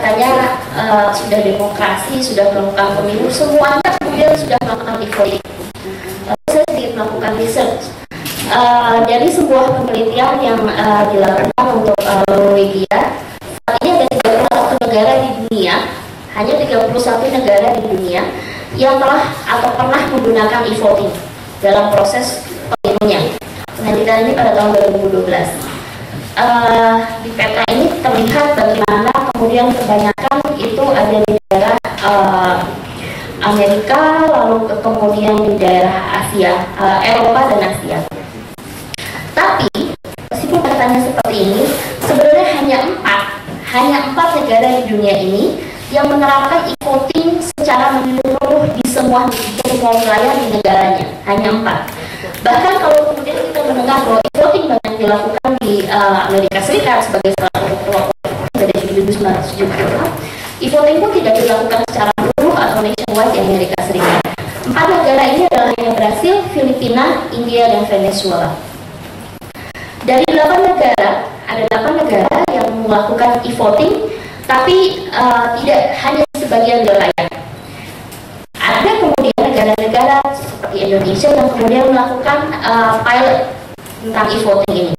katanya sudah demokrasi, sudah melakukan pemilu, semuanya kemudian sudah melakukan e-voting. Lalu saya sedikit melakukan research dari sebuah penelitian yang dilakukan untuk Norwegia. Saat ini ada 31 negara di dunia, hanya 31 negara di dunia yang telah atau pernah menggunakan e-voting dalam proses pemilunya. Penelitian ini pada tahun 2012. Di peta ini terlihat bagaimana kemudian kebanyakan itu ada di daerah Amerika, lalu kemudian di daerah Asia, Eropa dan Asia. Tapi meskipun katanya seperti ini, sebenarnya hanya empat negara di dunia ini yang menerapkan e-voting secara menyeluruh di semua wilayah di negaranya, hanya 4. Bahkan kalau kemudian kita mendengar bahwa e-voting banyak dilakukan di Amerika Serikat sebagai salah satu kelompok dari 1970, e-voting pun tidak dilakukan secara menyeluruh atau nationwide di Amerika Serikat. 4 negara ini adalah hanya Brasil, Filipina, India, dan Venezuela. Dari 8 negara, ada 8 negara yang melakukan e-voting, tapi tidak hanya sebagian wilayah. Ada kemudian negara-negara seperti Indonesia yang kemudian melakukan pilot tentang e-voting ini.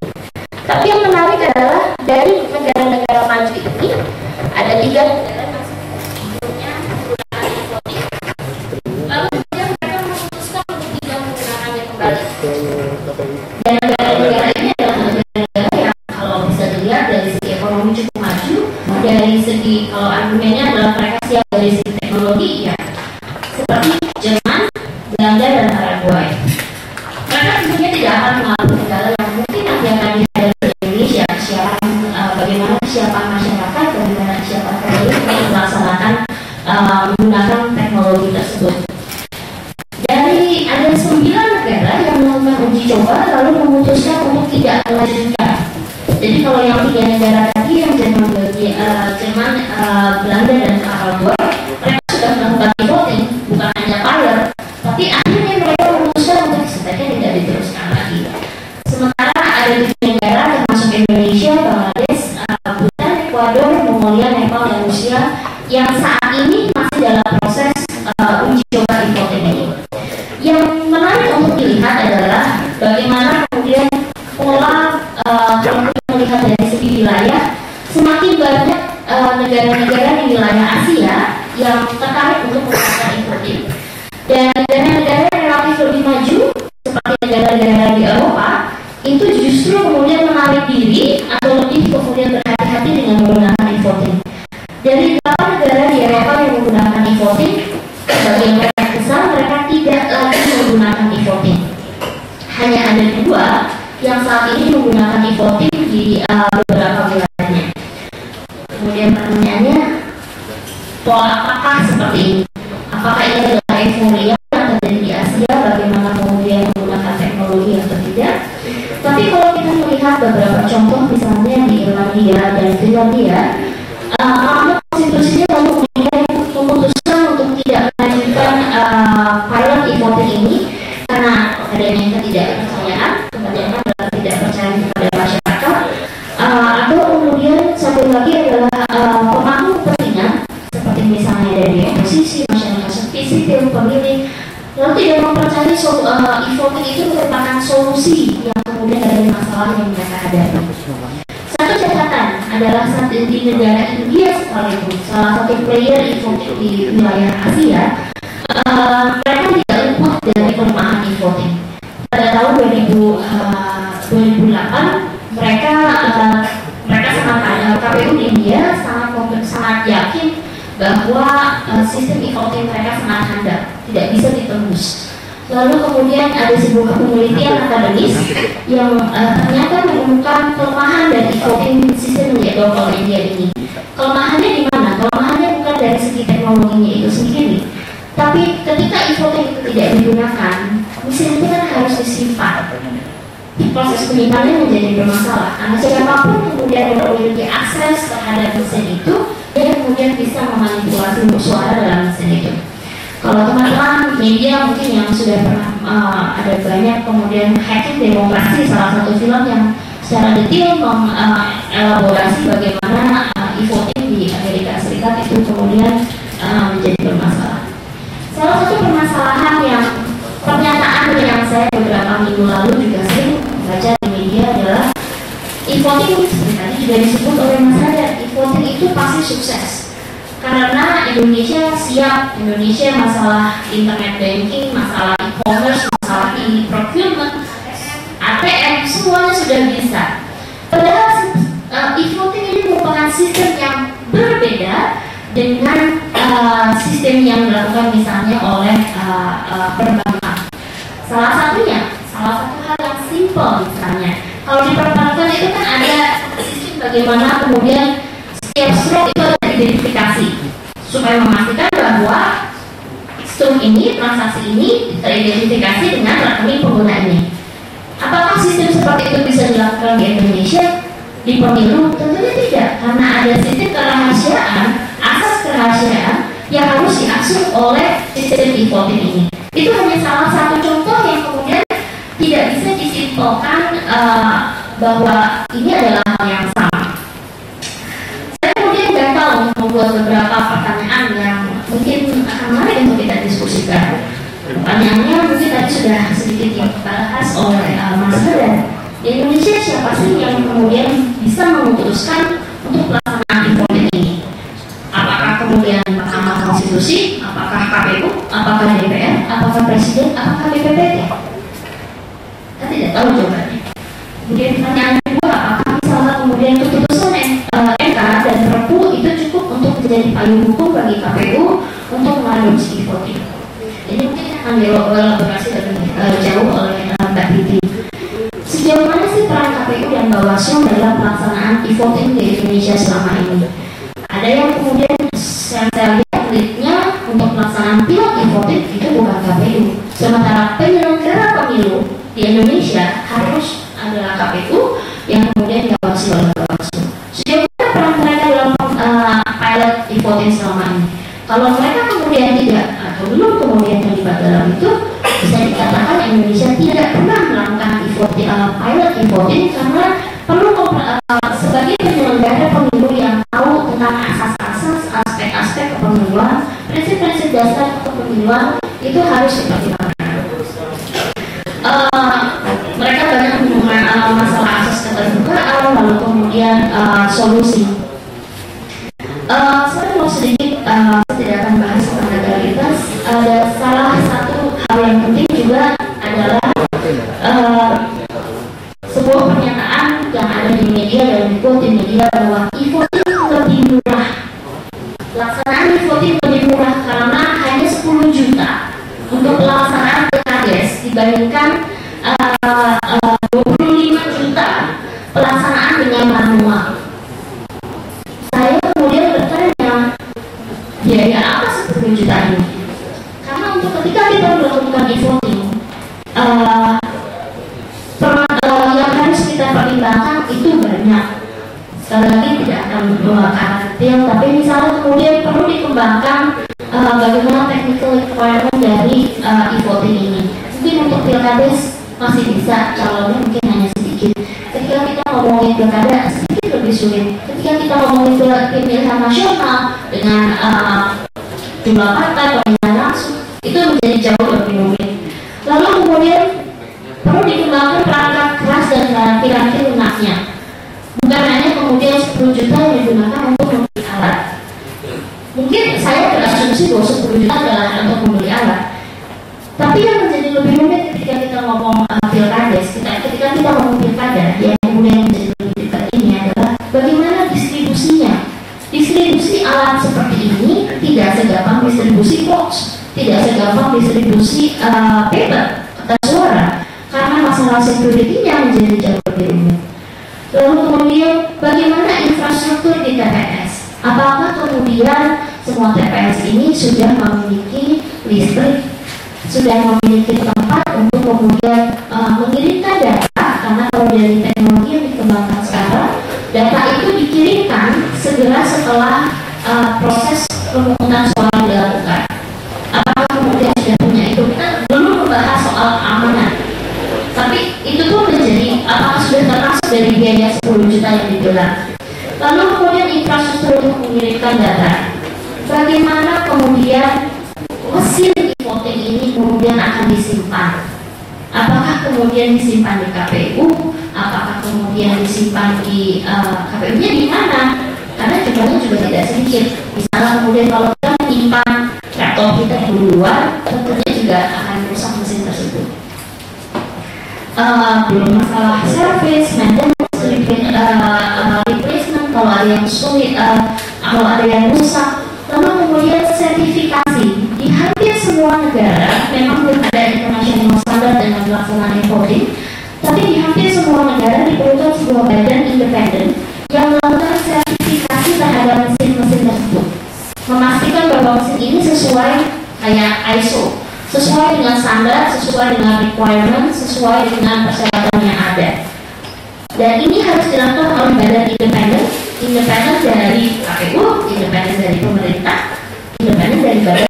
Tapi yang menarik adalah dari negara-negara maju ini, ada 3 negara yang sebelumnya menggunakan e-voting, lalu kemudian mereka memutuskan untuk tidak menggunakannya kembali. Dan negara-negara ini adalah negara-negara yang kalau bisa dilihat dari segi ekonomi cukup maju, dari segi kalau argumennya adalah mereka siap dari segi teknologi, ya seperti Jerman, Belanda, dan Paraguay. Mereka tentunya tidak akan mengalami kendala yang mungkin nanti akan dihadapi di Indonesia, bagaimana kesiapan masyarakat, bagaimana kesiapan penduduk untuk melaksanakan menggunakan teknologi tersebut. Dari ada 9 negara yang melakukan uji coba lalu memutuskan untuk tidak melanjutkan. Jadi kalau yang 3 negara tadi yang Jerman, Belanda, dan Paraguay, mereka sudah melakukan e-voting, bukan hanya pilot, tapi akhirnya mereka memutuskan untuk sebaiknya tidak diteruskan lagi. Sementara ada 7 negara termasuk Indonesia, Bangladesh, Bhutan, Ekuador, Mongolia, Nepal, dan Rusia yang saat ini masih dalam proses uji coba e-voting ini. Yang menarik untuk dilihat adalah bagaimana kemudian pola melihat dari segi wilayah, semakin banyak negara-negara di wilayah Asia yang tertarik untuk melakukan e-voting. Dan negara-negara yang relatif lebih maju seperti negara-negara di Eropa itu justru kemudian menarik diri atau lebih kemudian berhati-hati dengan menggunakan e-voting. Dari 8 negara di Eropa yang menggunakan e-voting, sebagian besar mereka tidak lagi menggunakan e-voting. Hanya ada 2 yang saat ini menggunakan e-voting di beberapa wilayahnya. Kemudian pertanyaannya, pola apakah seperti ini? Apakah ini adalah euforia yang terjadi di Asia? Bagaimana kemudian menggunakan teknologi atau tidak? Tapi kalau kita melihat beberapa contoh, misalnya di Irlandia dan Finlandia, Mahkamah Konstitusinya lalu kemudian memutuskan untuk tidak melanjutkan pilot e-voting ini karena adanya ketidakpercayaan, kebanyakan adalah tidak percaya kepada masyarakat, atau kemudian satu lagi adalah pemangku kepentingan seperti misalnya dari oposisi, masyarakat sipil, pemilih, lalu tidak mempercayai e-voting itu merupakan solusi yang kemudian dari masalah yang mereka hadapi. Satu catatan adalah saat di negara India sekalipun, salah satu player e-voting di wilayah Asia, mereka tidak luput dari kelemahan e-voting. Pada tahun 2008 mereka sangat KPU di India sangat yakin bahwa sistem e-voting mereka sangat handal, tidak bisa ditembus. Lalu kemudian ada sebuah penelitian akademis yang ternyata menemukan kelemahan dari e-voting sistem di India ini. Kelemahannya di mana? Kelemahannya bukan dari segi teknologinya itu sendiri, tapi ketika e-voting itu tidak digunakan, mesin itu kan harus disimpan. Proses penyimpanannya menjadi bermasalah karena siapapun kemudian yang memiliki akses terhadap mesin itu, dia kemudian bisa memanipulasi suara dalam mesin itu. Kalau teman-teman media mungkin yang sudah pernah ada banyak kemudian hacking demokrasi, salah satu film yang secara detail mengelaborasi bagaimana e-voting di Amerika Serikat sertifikat itu kemudian menjadi bermasalah. Salah satu permasalahan yang pernyataan yang saya beberapa minggu lalu juga sering baca di media adalah e-voting seperti tadi juga disebut oleh Mas Hadar, e-voting itu pasti sukses karena Indonesia siap, Indonesia masalah internet banking, masalah e-commerce, masalah e-procurement, ATM, semuanya sudah bisa. Padahal e-voting ini merupakan sistem yang berbeda dengan sistem yang dilakukan misalnya oleh perbankan. Salah satu hal yang simpel misalnya, kalau di perbankan itu kan ada sistem bagaimana kemudian setiap slot itu ada identifikasi supaya memastikan bahwa struk ini, transaksi ini teridentifikasi dengan rekening pengguna ini. Apakah sistem seperti itu bisa dilakukan di Indonesia di pemilu? Tentunya tidak, karena ada sistem kerahasiaan, asas kerahasiaan yang harus diatur oleh sistem e-voting ini. Itu hanya salah satu contoh yang kemudian tidak bisa disimpulkan bahwa ini adalah hal yang sama. Saya kemudian gagal membuat beberapa pertanyaan yang mungkin akan menarik untuk kita diskusikan. Pertanyaannya mungkin tadi sudah sedikit dibahas oleh Mas Hadar. Di Indonesia siapa sih yang kemudian bisa memutuskan untuk pelaksanaan e-voting ini? Apakah kemudian Mahkamah Konstitusi, apakah KPU, apakah DPR, apakah Presiden, apakah BPPT? Kita tidak tahu jawabannya. Kemudian pertanyaan kedua, apakah misalnya kemudian keputusan MK dan Perpu itu cukup untuk menjadi payung hukum bagi KPU untuk mengadopsi e-voting? Ini mungkin akan dielaborasi lebih jauh oleh Mbak Titi. Sejauh mana sih peran KPU dan Bawaslu dalam pelaksanaan e-voting di Indonesia selama ini? Ada yang kemudian saya lihat leadnya untuk pelaksanaan pilot e-voting itu bukan KPU. Sementara penyelenggara pemilu di Indonesia harus adalah KPU yang kemudian diawasi oleh Bawaslu. Sejauh mana peran mereka dalam pilot e-voting selama ini? Kalau mereka kemudian tidak atau belum kemudian terlibat dalam itu, bisa dikatakan Indonesia tidak pernah melakukan pilot e-voting karena perlu sebagai penyelenggara pemilu yang tahu tentang asas-asas, aspek-aspek kepemiluan, prinsip-prinsip dasar kepemiluan itu harus dipertimbangkan. Mereka banyak menggunakan masalah asas keterbukaan, lalu kemudian solusi. Saya mau sedikit tidak akan bahas tentang legalitas. Ada salah satu hal yang penting juga adalah sebuah pernyataan yang ada di media dan di media bahwa e-voting lebih murah. Pelaksanaan e-voting lebih murah karena hanya 10 juta untuk pelaksanaan PKDS dibandingkan 25 juta pelaksanaan dengan manual. Saya kemudian bertanya, biaya apa 10 juta ini? Karena untuk ketika kita melakukan e-voting, yang harus kita pertimbangkan itu banyak. Sekali lagi tidak akan membawakan detail, tapi misalnya kemudian perlu dikembangkan bagaimana technical requirement dari e-voting ini. Mungkin untuk pilkades masih bisa, calonnya mungkin hanya sedikit. Ketika kita ngomongin pilkada sedikit lebih sulit. Ketika kita ngomongin pemilihan nasional dengan jumlah partai, pemilihan langsung, itu menjadi jauh lebih rumit. Lalu kemudian perlu dikembangkan perangkat keras dan garansi lunaknya. Bukan hanya kemudian 10 juta yang digunakan untuk membeli alat. Mungkin saya berasumsi bahwa 10 juta adalah untuk membeli alat. Tapi yang menjadi lebih rumit ketika kita ngomong pilkades, ketika kita ngomong pilkada, yang kemudian menjadi lebih dekat ini adalah bagaimana distribusinya. Distribusi alat seperti ini tidak segampang distribusi box, tidak segampang distribusi paper kertas suara, karena masalah security-nya menjadi jauh lebih rumit. Lalu kemudian bagaimana infrastruktur di TPS? Apakah kemudian semua TPS ini sudah memiliki listrik, sudah memiliki tempat untuk kemudian mengirimkan data? Karena kalau dari teknologi yang dikembangkan sekarang, data itu dikirimkan segera setelah proses pemungutan suara dilakukan. Apakah kemudian sudah punya itu? Kita belum membahas soal keamanan. Tapi itu pun menjadi apakah sudah termasuk dari biaya 10 juta yang dibilang. Lalu kemudian infrastruktur untuk mengirimkan data. bagaimana kemudian mesin e-voting ini kemudian akan disimpan. Apakah kemudian disimpan di KPU? Apakah kemudian disimpan di KPU-nya di mana? Karena jumlahnya juga tidak sedikit. Misalnya kemudian kalau kita menyimpan laptop kita di luar, tentunya juga akan merusak mesin tersebut. Belum masalah service, maintenance, replacement kalau ada yang sulit, kalau ada yang rusak. Lalu kemudian sertifikasi. Di hampir semua negara memang belum ada international standard dengan pelaksanaan e-voting, tapi di hampir semua negara diperlukan sebuah badan independen yang melakukan sertifikasi terhadap mesin-mesin tersebut, memastikan bahwa mesin ini sesuai kayak ISO, sesuai dengan standar, sesuai dengan requirement, sesuai dengan persyaratan yang ada. Dan ini harus dilakukan oleh badan independen dari KPU, independen dari pemerintah, independen dari badan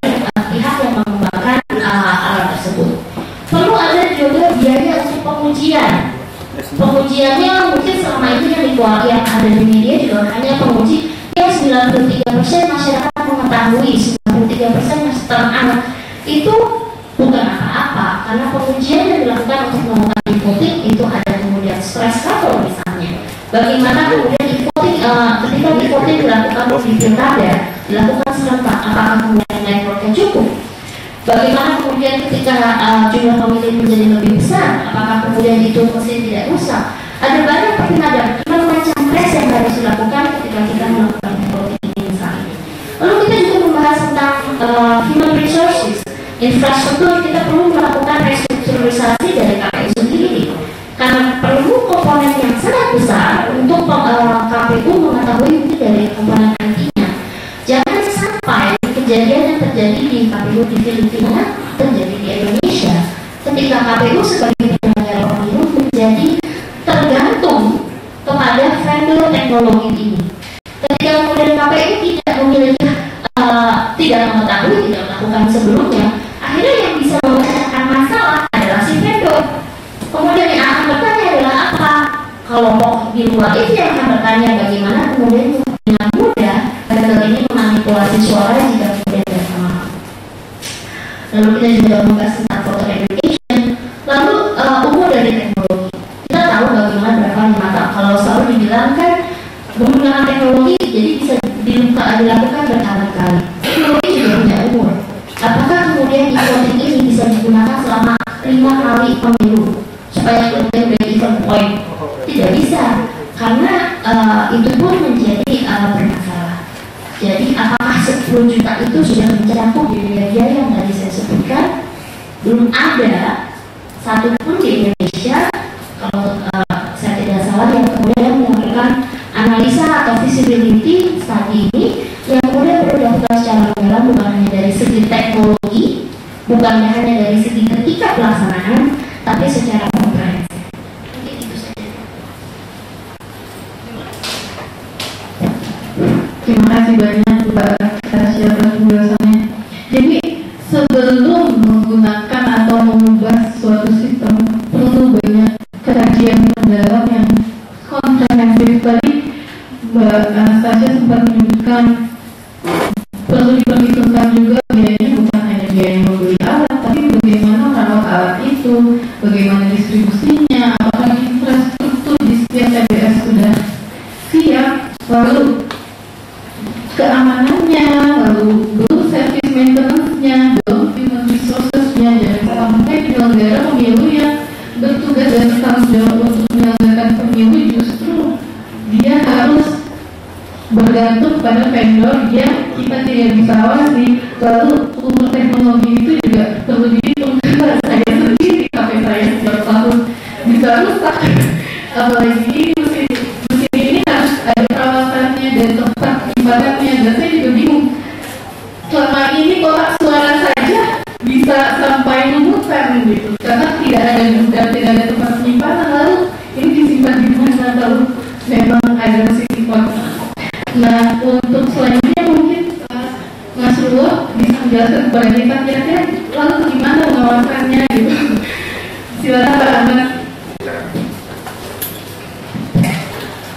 pihak yang mengembangkan alat tersebut. Perlu ada juga biaya untuk pengujian. Pengujiannya mungkin selama ini yang ada di media juga hanya penguji yang 93% masyarakat mengetahui, 93% terang. Itu bukan apa-apa, karena pengujian yang dilakukan untuk melakukan e-voting itu ada kemudian stress level misalnya. Bagaimana kemudian e-voting, ketika e-voting dilakukan di pilkada, dilakukan serentak, apakah kemudian networknya cukup? Bagaimana kemudian ketika jumlah pemilih menjadi lebih besar, apakah kemudian itu mesin tidak rusak? Ada banyak pertimbangan, macam tes yang harus dilakukan ketika kita melakukan e-voting ini misalnya. Lalu kita juga membahas tentang human resources, infrastruktur. Kita perlu melakukan restrukturisasi dari KPU sendiri, karena perlu komponen yang sangat besar untuk KPU mengetahui mungkin dari komponen IT-nya. Jangan sampai kejadian yang terjadi di KPU di Filipina terjadi di Indonesia, ketika KPU sebagai penyelenggara pemilu menjadi tergantung kepada vendor teknologi ini. Ketika kemudian KPU tidak memiliki, tidak mengetahui, tidak melakukan sebelumnya, akhirnya yang bisa memecahkan masalah adalah si vendor. Kemudian yang akan bertanya adalah apa? Kelompok di luar itu yang akan bertanya bagaimana kemudian dengan mudah vendor ini memanipulasi suara jika kemudian tidak sama. Lalu kita juga membahas tentang voter education. Lalu umur dari teknologi. Kita tahu bagaimana berapa mata. Kalau selalu dibilang kan menggunakan teknologi jadi bisa dilakukan berkali-kali. Teknologi juga punya umur. Apakah kemudian e-voting ini bisa digunakan selama 5 kali pemilu supaya kemudian break-even point? Tidak bisa, karena itu pun menjadi bermasalah. Jadi apakah 10 juta itu sudah mencakup biaya yang tadi saya sebutkan? Belum ada satupun di Indonesia, kalau saya tidak salah, yang kemudian melakukan analisa atau visibility study ini yang kemudian perlu dilakukan secara mendalam, bukan hanya dari segi teknologi, bukan hanya dari segi ketika pelaksanaan, tapi secara komprehensif. Mungkin itu saja. Terima kasih banyak Mbak Tasya atas penjelasannya. Jadi sebelum menggunakan atau mengubah suatu sistem perlu banyak kajian mendalam yang komprehensif. Tadi Mbak Tasya sempat menyebutkan perlu diperhitungkan juga biayanya, bukan hanya biaya membeli alat, tapi bagaimana merawat alat itu, bagaimana distribusinya, apakah infrastruktur di setiap TPS sudah siap, lalu keamanannya, lalu belum service maintenance-nya, belum human resources-nya. Jangan sampai penyelenggara pemilu yang bertugas dan tanggung jawab untuk menyelenggarakan pemilu justru dia harus bergantung pada vendor yang kita tidak bisa awasi. Lalu umur teknologi itu juga perlu dihitung, karena saya sendiri HP saya setiap tahun bisa rusak. Apalagi mesin ini harus ada perawatannya dan tempat ibaratnya, dan saya juga bingung. Selama ini kotak suara saja bisa sampai memutar gitu, karena tidak ada gudang, tidak ada tempat penyimpanan. Lalu ini disimpan di mana kalau memang ada mesin impor. Nah, untuk selanjutnya mungkin Mas Rulo bisa menjelaskan kepada kita kira-kira lalu bagaimana pengawasannya gitu. Silakan Pak Ahmad.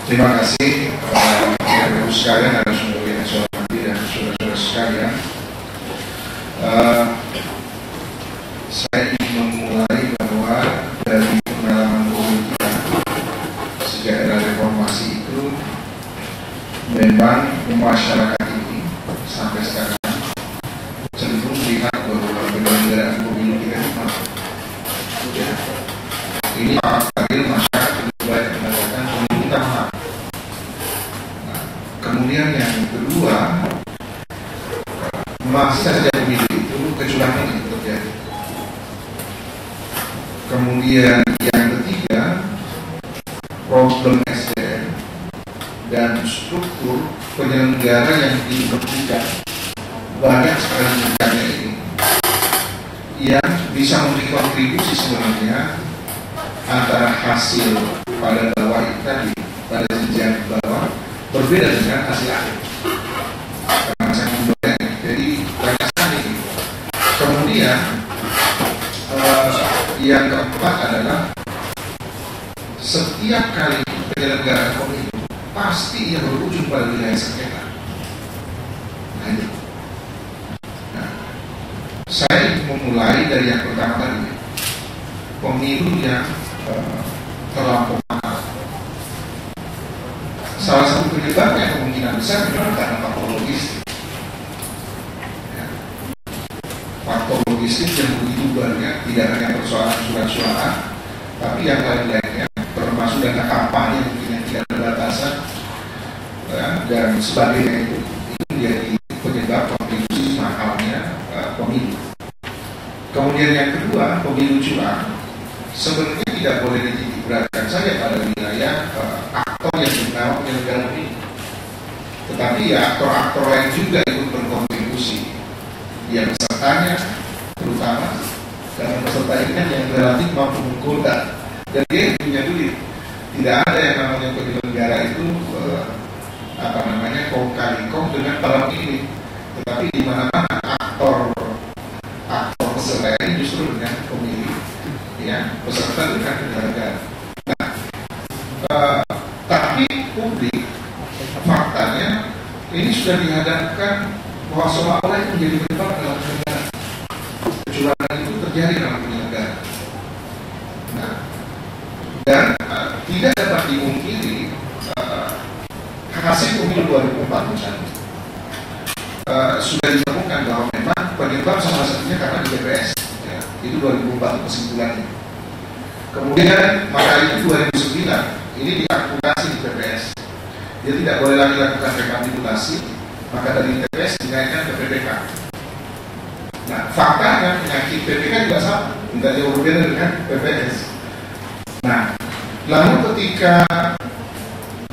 Terima kasih Bapak Ibu sekalian, harus mungkin hormati dan saudara-saudara sekalian. sampai sekarang cenderung melihat bahwa penyelenggaraan pemilu kita ya, ini akhir masyarakat lebih banyak mengatakan pemerintah mahal. Nah, kemudian yang kedua, masih saja pemilu itu kecurangan itu terjadi. Kemudian yang ketiga, problem SDM dan struktur penyelenggara yang diperlukan banyak sekali misalnya ini yang bisa memberi kontribusi sebenarnya antara hasil pada bawah itu tadi, pada jenjang bawah berbeda dengan hasil akhir karena sangat banyak, jadi banyak sekali. Kemudian yang keempat adalah setiap kali penyelenggaraan pemilu pasti yang berujung pada wilayah sengketa. Nah, saya memulai dari yang pertama tadi, pemilu yang terlampau mahal. Salah satu penyebabnya kemungkinan besar memang karena faktor logistik. Ya. Faktor logistik yang begitu banyak, tidak hanya persoalan surat suara, tapi yang lain-lainnya, termasuk dana kampanye mungkin yang tidak ada batasan ya, dan sebagainya itu menjadi penyebab kontribusi mahalnya pemilu. Kemudian yang kedua, pemilu curang sebenarnya tidak boleh dititikberatkan saja pada wilayah aktor yang bernama penyelenggara pemilu, tetapi ya aktor-aktor lain juga ikut berkontribusi, ya pesertanya terutama karena peserta ini kan yang relatif mampu menggoda dan dia punya duit. Tidak ada yang namanya penyelenggara itu kong kali kong dengan para pemilih, tetapi di mana-mana aktor peserta ini justru dengan pemilih, ya peserta dengan penyelenggara. Nah, tapi publik faktanya ini sudah dihadapkan bahwa seolah-olah itu menjadi penyebab dalam penyelenggara. Kecurangan itu terjadi dalam penyelenggara. Nah, dan tidak dapat dimungkiri hasil pemilu 2004 misalnya sudah ditemukan bahwa memang penyebab salah satunya karena di TPS ya, itu 2004 kesimpulannya. Kemudian maka itu 2009 ini diamputasi di TPS, dia tidak boleh lagi lakukan rekapitulasi, maka dari TPS dinaikkan ke PPK. Nah faktanya penyakit PPK juga sama, tidak jauh berbeda dengan PPS. Nah lalu ketika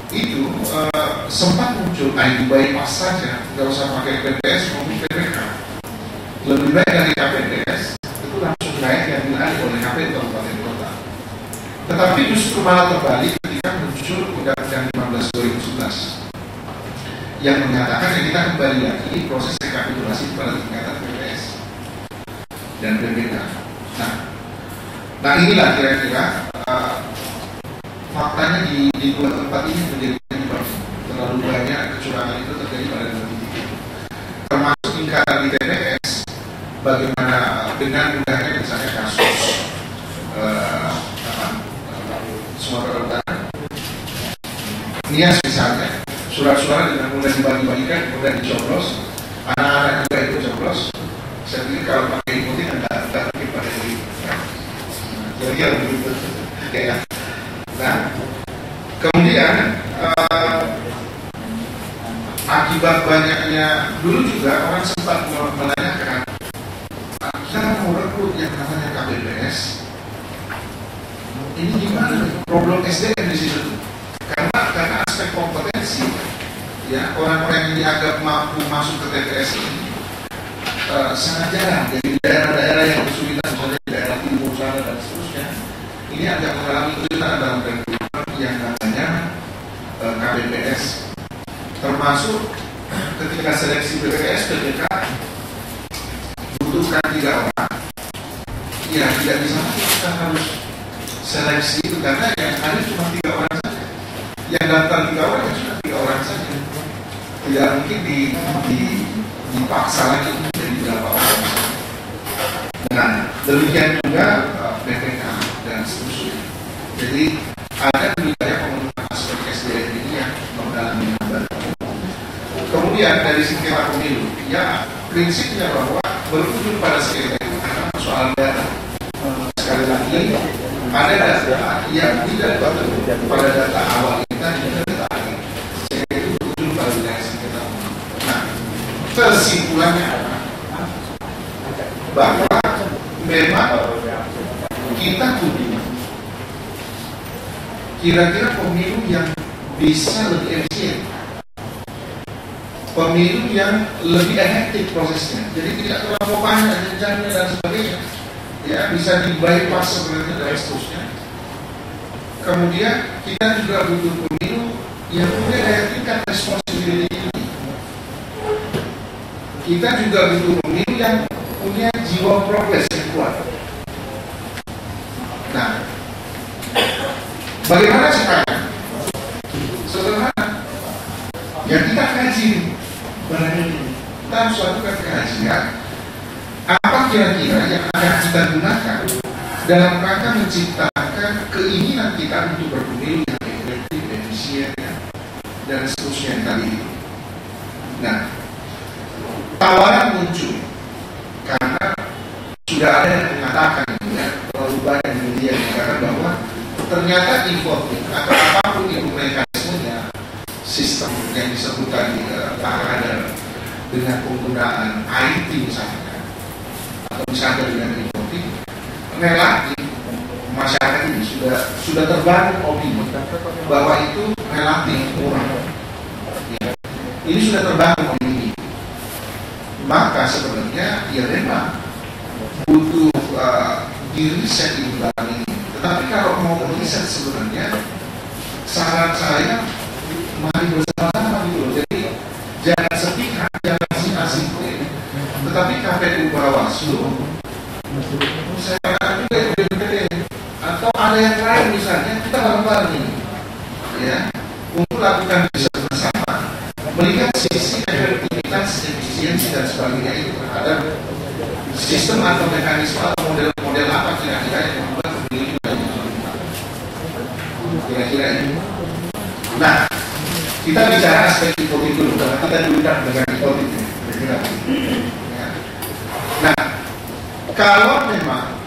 itu sempat muncul, itu bypass saja, nggak usah pakai PPS maupun PPK, lebih baik dari KPPS itu langsung naik yang dialih oleh KPU Kabupaten Kota. Tetapi justru malah terbalik ketika muncul Undang-Undang 15 2011 yang menyatakan yang kita kembali lagi proses rekapitulasi pada tingkatan PPS dan PPK. Nah inilah kira-kira faktanya di dua tempat ini menjadi penyebab terlalu banyak kecurangan itu terjadi pada dua titik, termasuk tingkatan di TPS. Bagaimana dengan mudahnya misalnya kasus Sumatera Utara, Nias misalnya, surat suara dengan mudah dibagi-bagikan, mudah dicoblos, anak-anak juga itu coblos. Saya pikir kalau pakai ikutin tidak mungkin pada diri. Jadi ya begitu. Ya. Nah, kemudian akibat banyaknya dulu juga orang sempat menanyakan, kita mau rekrut yang namanya KPPS, ini gimana? Problem SDM di situ. Karena aspek kompetensi, ya orang-orang yang dianggap mampu masuk ke TPS ini sangat jarang. Dari daerah-daerah yang kesulitan, misalnya di daerah timur sana dan seterusnya, ini agak mengalami kesulitan dalam rekrutmen yang namanya KPPS. Termasuk ketika seleksi PPS, PPK butuhkan 3 orang. Ya tidak bisa kita harus seleksi itu karena yang ada cuma 3 orang saja. Yang daftar 3 orang ya sudah 3 orang saja. Tidak mungkin dipaksa lagi menjadi berapa orang. Nah demikian juga PPK dan seterusnya. Jadi ada wilayah pemenuhan aspek SDM ini yang mengalami hambatan. Kemudian dari segi sengketa pemilu? Ya, prinsipnya bahwa berujung pada sengketa itu karena soal data. Sekali lagi, ada data yang tidak betul pada data awal kita tidak data akhir, sehingga itu berujung pada wilayah sengketa. Nah, kesimpulannya apa? Bahwa memang kita butuh kira-kira pemilu yang bisa lebih efisien, pemilu yang lebih efektif prosesnya, jadi tidak terlalu banyak jenjangnya dan sebagainya, ya bisa di-bypass sebenarnya dan seterusnya. Kemudian kita juga butuh pemilu yang punya daya tingkat responsibility tinggi. Kita juga butuh pemilu yang punya jiwa progres yang kuat. Nah, bagaimana caranya? Sederhana. Ya kita kaji barang ini. Kita harus lakukan kajian. Apa kira-kira yang akan kita gunakan dalam rangka menciptakan keinginan kita untuk berpemilu yang efektif, efisien, dan seterusnya yang tadi itu. Nah, tawaran muncul karena sudah ada yang mengatakan, ya, terlalu banyak media yang mengatakan bahwa ternyata e-voting atau apapun itu mekanismenya, sistem yang disebut tadi ada dengan penggunaan IT misalnya, atau misalnya dengan e-voting, relatif masyarakat ini sudah terbangun opini bahwa itu relatif murah. Ya. Ini sudah terbangun opini. Maka sebenarnya ya memang butuh di-riset di dalam ini. Tetapi kalau mau riset sebenarnya saran saya mari bersama-sama gitu loh. Jadi jangan sepihak, jangan asing-asing, tetapi KPU Bawaslu, saya katakan juga BPD atau ada yang lain misalnya, kita bareng-bareng ini, ya, untuk lakukan riset bersama, melihat sisi efektivitas, efisiensi dan sebagainya itu terhadap sistem atau mekanisme atau model-model apa kira-kira yang membuat pemilu kira-kira ini. Nah, kita bicara aspek e-voting dulu karena kita diundang dengan e-voting kira-kira. Ya. Nah, kalau memang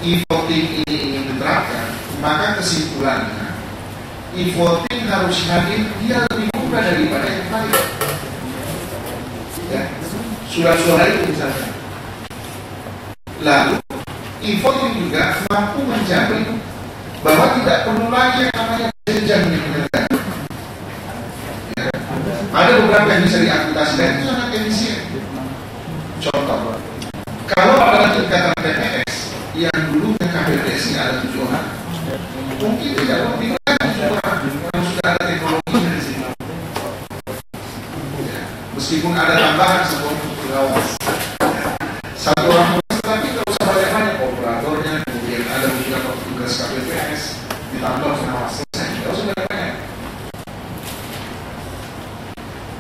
e-voting ini ingin diterapkan, maka kesimpulannya e-voting harus hadir dia lebih mudah daripada yang lain. Ya, surat-surat itu misalnya. Lalu e-voting juga mampu menjamin bahwa tidak perlu lagi yang namanya jenjang di negara. Ya. Ada beberapa yang bisa diamputasi dan itu sangat efisien. Contoh, kalau pada tingkatan TPS yang dulunya KPPS ada 7 orang, mungkin tidak lebih lagi 7 orang karena sudah ada teknologinya di sini. Ya. Meskipun ada tambahan sebuah pengawas, satu orang, tapi tidak usah banyak-banyak operatornya, kemudian ada beberapa petugas KPPS ditambah pengawas, selesai, tidak usah banyak-banyak.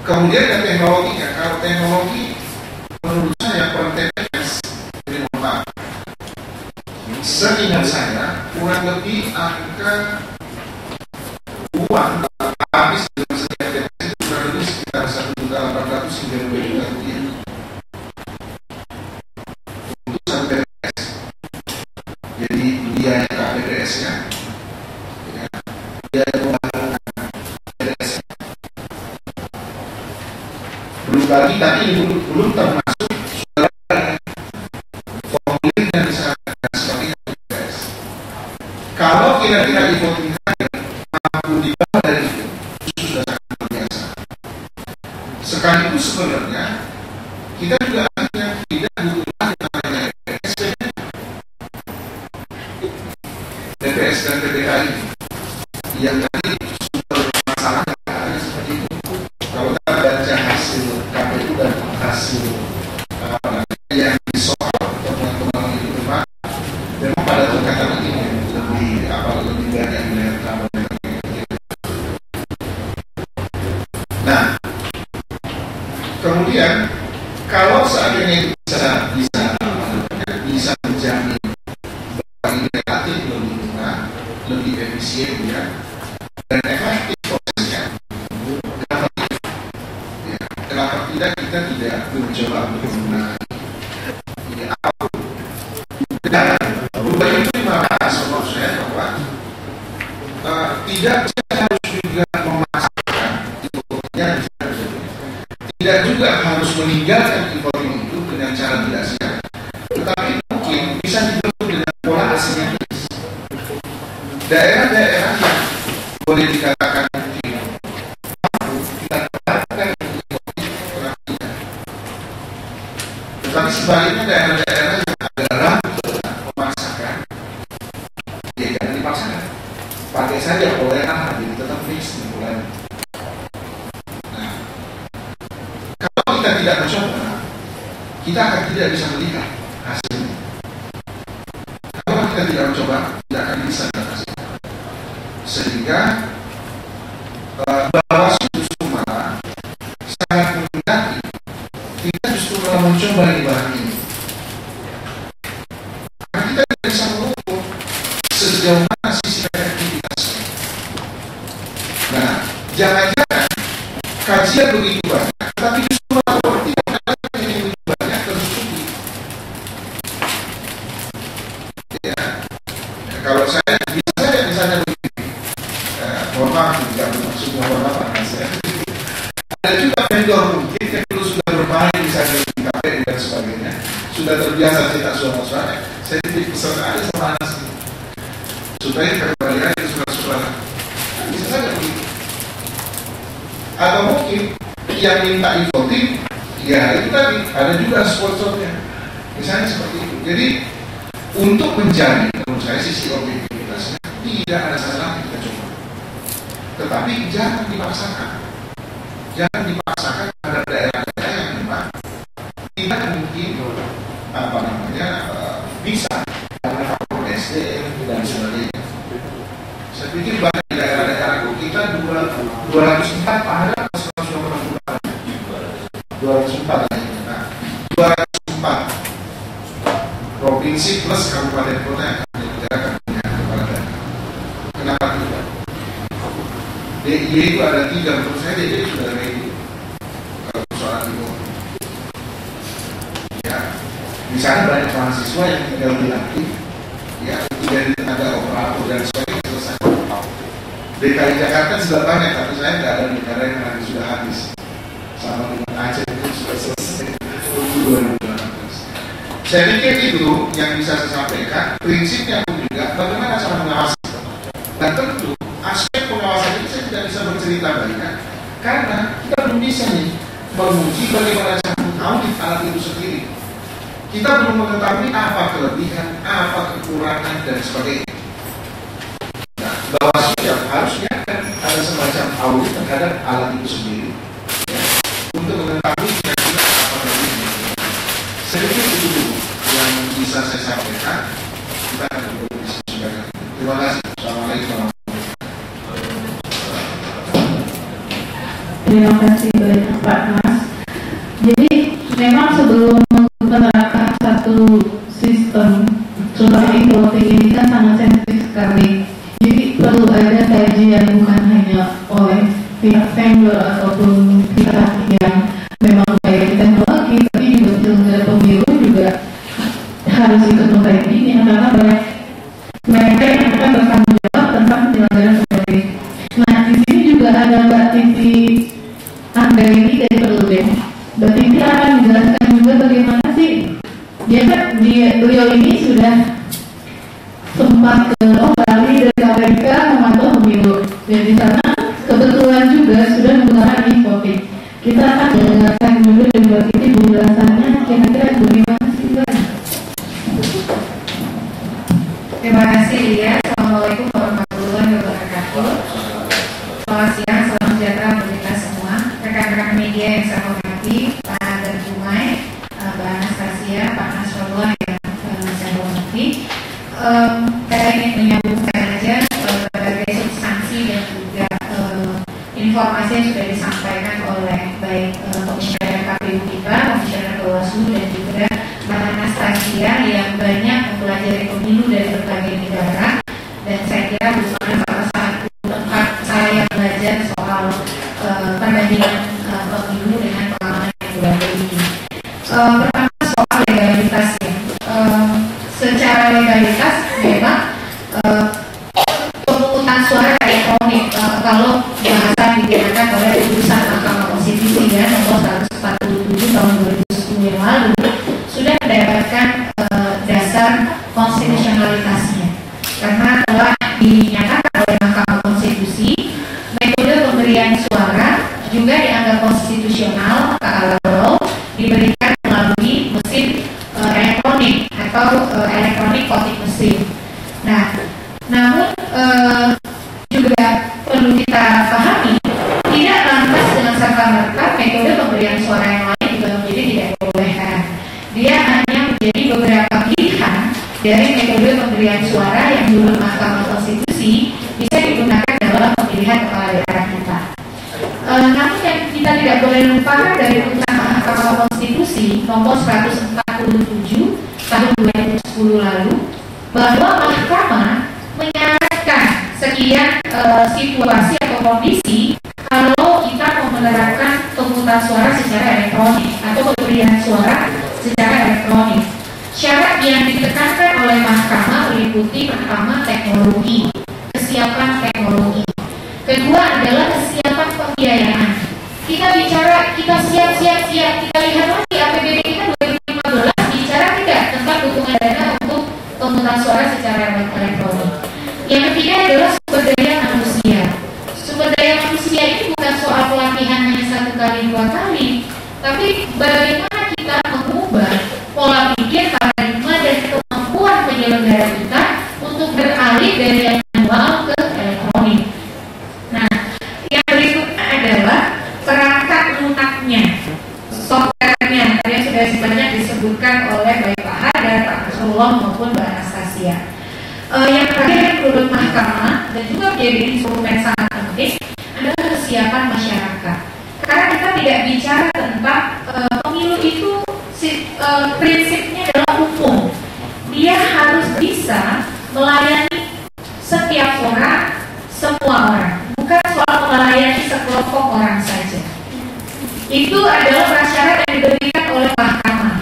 Kemudian ada teknologinya. Kalau teknologi menurut saya per TPS ini mohon, seingat saya kurang lebih angka uang habis dalam setiap TPS itu kurang lebih sekitar 1.800.000 hingga 2 juta rupiah untuk satu TPS. Jadi biaya KPPS-nya, ya, biaya pembangunan TPS, belum lagi tadi belum termasuk formulir dan sebagainya TPS. Kalau kira-kira e-voting mampu dibawa dari itu sudah sangat luar biasa. Sekaligus sebenarnya kita juga akhirnya tidak butuh lagi namanya TPS dan PPKI yang tadi sumber masalah seperti itu. Kalau kita baca hasil KPU dan hasil yang disoal teman-teman itu memang pada tingkatan ini lebih banyak melihat apa. Nah, kemudian kalau seandainya itu bisa menjamin bahwa ini relatif lebih murah, lebih efisien, ya, dan efektif prosesnya, kenapa atau tidak kita tidak mencoba untuk menggunakan ini apa. Dan berubah itu membahas menurut saya bahwa tidak harus juga memaksakan e-votingnya, tidak juga harus meninggalkan e-voting itu dengan cara tidak sehat, tetapi mungkin bisa dibentuk dengan pola asimetris. Daerah-daerah yang boleh dikatakan tetapi sebaliknya daerah-daerah yang agak ragu memaksakan, ya jangan dipaksakan, pakai saja pola jadi tetap fix mulai. Nah, kalau kita tidak mencoba, kita akan tidak bisa melihat hasilnya. Kalau kita tidak mencoba, tidak akan bisa melihat hasilnya. Sehingga Bawaslu justru malah sangat menghendaki kita justru malah mencoba di barang ini. Karena kita tidak bisa mengukur sejauh mana sisi efektivitasnya. Nah, jangan-jangan kajian begitu banyak, tapi justru malah tidak ada yang begitu banyak tertutupi. Ya, kalau saya bisa saja misalnya begini, mohon maaf tidak bermaksud mohon maaf saya. Ada juga vendor mungkin yang dulu sudah bermain misalnya di KPU dan sebagainya, sudah terbiasa cetak suara-suara. Saya titip pesan aja sama Anas supaya kembali aja suara-suara. Bisa saja begitu. Atau mungkin yang minta e-voting, ya itu tadi ada juga sponsornya, misalnya seperti itu. Jadi untuk menjamin menurut saya sisi objektivitasnya tidak ada salah kita coba, tetapi jangan dipaksakan. Jangan dipaksakan pada daerah-daerah yang memang tidak mungkin bisa karena faktor SDM dan sebagainya. Saya pikir banyak daerah-daerah kita 204 ada 204 nah, 204 provinsi plus kabupaten kota yang akan dikerjakan dengan kepala daerah. Kenapa tidak? DIY itu ada 3, menurut saya DIY sudah ready kalau persoalan itu. Ya, misalnya banyak mahasiswa yang tinggal dilatih, ya, dari tenaga operator dan sebagainya selesai. DKI Jakarta sudah banyak, tapi saya tidak ada negara yang lagi sudah habis. Sama dengan Aceh itu sudah selesai 2018. Saya pikir itu yang bisa saya sampaikan. Prinsipnya pun juga bagaimana cara mengawasi. Dan tentu aspek pengawasan ini saya tidak bisa bercerita banyak karena kita belum bisa nih menguji bagaimana cara mengaudit alat itu sendiri. Kita belum mengetahui apa kelebihan, apa kekurangan dan sebagainya. Nah, Bawaslu yang harusnya kan ada semacam audit terhadap alat itu sendiri, ya, untuk mengetahui kira-kira apa kelebihan. Saya pikir itu dulu yang bisa saya sampaikan. Kita akan berdiskusikan. Terima kasih. Assalamualaikum. Terima kasih banyak Pak Mas. Jadi memang sebelum menerapkan satu sistem terutama e-voting ini kan sangat sensitif sekali. Jadi perlu ada kajian bukan hanya oleh pihak vendor ataupun pihak yang memang baik teknologi, tapi juga penyelenggara pemilu juga harus ikut mengkaji ini karena banyak mereka yang akan bertanggung jawab tentang penyelenggaraan pemilu. Nah di sini juga ada Mbak Titi Anggaini dari Perludem. Mbak Titi akan menjelaskan juga bagaimana sih beliau ini sudah sempat ke Australia dari KPK memantau pemilu dan di sana kebetulan juga sudah menggunakan e-voting. Kita akan mendengarkan dulu dari Mbak Titi penjelasannya kira-kira bagaimana sih Mbak? Terima kasih ya. Assalamualaikum warahmatullahi wabarakatuh. Selamat siang, salam sejahtera untuk kita semua. Rekan-rekan media yang saya hormati, Pak Darjumai, Mbak Anastasia, Pak Nasrullah yang saya hormati. Saya ingin menyambungkan saja berbagai substansi dan juga informasi yang sudah disampaikan oleh baik komisioner KPU kita, komisioner Bawaslu dan juga Mbak Anastasia yang banyak mempelajari pemilu dari berbagai negara, dan saya kira merupakan salah satu tempat saya belajar soal perbandingan pemilu dengan pengalaman Pertama soal legalitasnya. Secara legalitas memang pemungutan suara elektronik kalau bahasa digunakan oleh putusan Mahkamah Konstitusi ya nomor 147 tahun 2010 yang lalu sudah mendapatkan dasar konstitusionalitasnya karena telah dinyatakan oleh Mahkamah Konstitusi metode pemberian suara juga dianggap konstitusional kalau diberikan melalui mesin elektronik atau elektronik voting mesin. Nah, namun juga perlu kita pahami tidak lantas dengan serta-merta metode pemberian suara yang lain juga menjadi tidak dibolehkan. Dia hanya menjadi beberapa pilihan dari metode pemberian suara yang menurut Mahkamah Konstitusi bisa digunakan dalam pemilihan kepala daerah kita. Namun yang kita tidak boleh lupakan dari putusan Mahkamah Konstitusi nomor 147 tahun 2010 lalu bahwa Mahkamah menyarankan sekian situasi atau kondisi kalau kita mau menerapkan pemungutan suara secara elektronik atau pemberian suara secara elektronik. Syarat yang ditekankan oleh Mahkamah meliputi pertama teknologi, kesiapan teknologi. Kedua adalah kesiapan pembiayaan. Kita bicara, kita siap. Kita lihat lagi APBD kita 2015 bicara tidak tentang dukungan dana untuk pemungutan suara secara elektronik. Yang ketiga adalah sumber daya manusia. Sumber daya manusia ini bukan soal pelatihan hanya 1 kali 2 kali, tapi bagaimana kita mengubah pola pikir, paradigma dan kemampuan penyelenggara kita untuk beralih dari yang manual ke elektronik. Nah, yang berikutnya adalah perangkat lunaknya, software-nya. Tadi sudah sebanyak disebutkan oleh baik Pak Hadar, Pak Rasulullah maupun Mbak Anastasia. Yang terakhir menurut Mahkamah dan juga menjadi instrumen sangat penting adalah kesiapan masyarakat. Karena kita tidak bicara tentang pemilu itu prinsipnya adalah hukum. Dia harus bisa melayani setiap orang, semua orang, bukan soal melayani sekelompok orang saja. Itu adalah prasyarat yang diberikan oleh Mahkamah,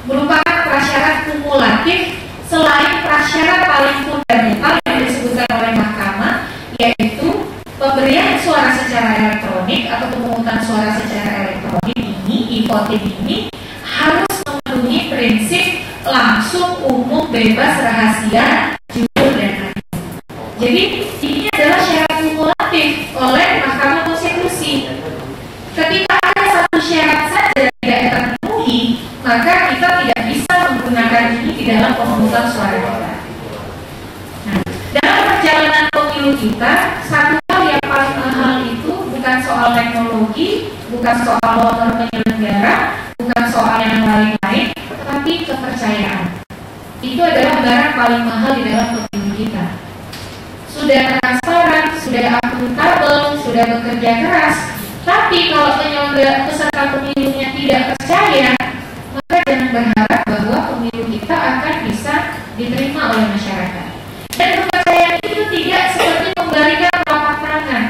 merupakan prasyarat kumulatif selain prasyarat paling fundamental yang disebutkan oleh Mahkamah, yaitu pemberian suara secara elektronik atau pemungutan suara secara elektronik ini, e-voting ini harus memenuhi prinsip langsung, umum, bebas, rahasia, jujur dan adil. Jadi ini adalah syarat kumulatif oleh Mahkamah Konstitusi. Ketika ada satu syarat saja tidak terpenuhi, maka kita tidak bisa menggunakan ini di dalam pemungutan suara kita. Nah, dalam perjalanan pemilu kita, satu hal yang paling mahal itu bukan soal teknologi, bukan soal honor penyelenggara, bukan soal yang lain-lain, tapi kepercayaan. Itu adalah barang paling mahal di dalam pemilu kita. Sudah transparan, sudah akuntabel, sudah bekerja keras, tapi kalau penyelenggara peserta pemilunya tidak percaya, maka jangan berharap bahwa pemilu kita akan bisa diterima oleh masyarakat. Dan kepercayaan itu tidak seperti membalikan telapak tangan.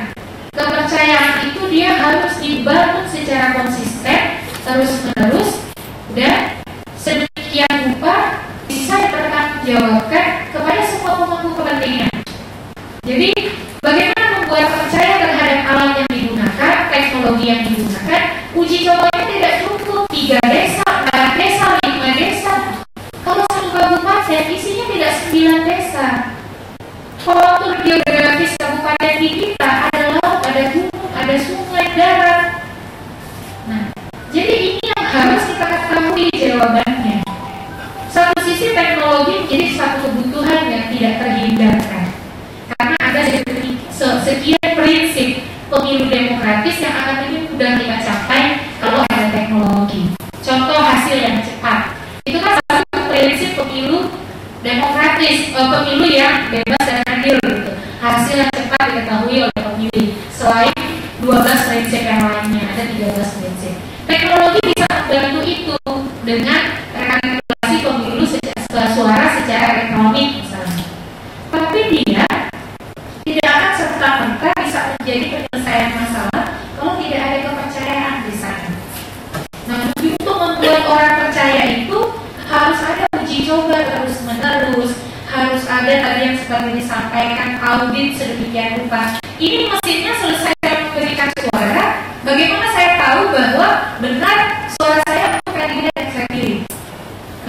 Kepercayaan itu dia harus dibangun secara konsisten, terus-menerus, dan sedemikian rupa bisa dipertanggungjawabkan kepada semua pemangku kepentingan. Jadi, bagaimana membuat percaya terhadap alat yang digunakan, teknologi yang digunakan, uji cobanya tidak cukup 3 desa, 4 desa, 5 desa. Kalau satu kabupaten isinya tidak 9 desa. Kontur geografis kabupaten di kita ada laut, ada gunung, ada sungai, darat. Nah, jadi ini yang harus kita ketahui jawabannya. Satu sisi teknologi menjadi satu kebutuhan yang tidak terhindarkan. Karena ada sekian prinsip pemilu demokratis yang akan lebih mudah kita capai kalau ada tadi yang seperti disampaikan audit sedemikian rupa. Ini mesinnya selesai memberikan suara. Bagaimana saya tahu bahwa benar suara saya untuk kandidat yang saya pilih?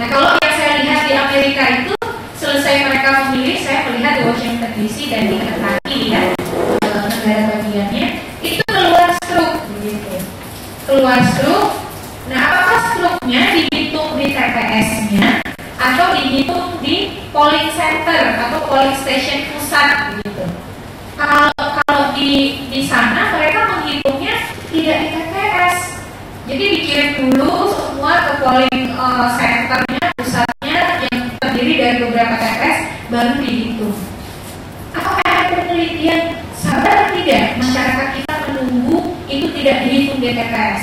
Nah, kalau yang saya lihat di Amerika itu selesai mereka memilih, saya melihat di Washington DC dan di Kentucky ya, negara bagiannya itu keluar struk, begitu. Keluar struk. Nah, apakah struknya dihitung di TPS-nya atau dihitung di polling center atau polling station pusat, begitu? Kalau di sana mereka menghitungnya tidak di TPS, jadi dikirim dulu semua ke polling centernya, pusatnya yang terdiri dari beberapa TPS, baru dihitung. Apakah ada penelitian sabar tidak masyarakat kita menunggu itu tidak dihitung di TPS?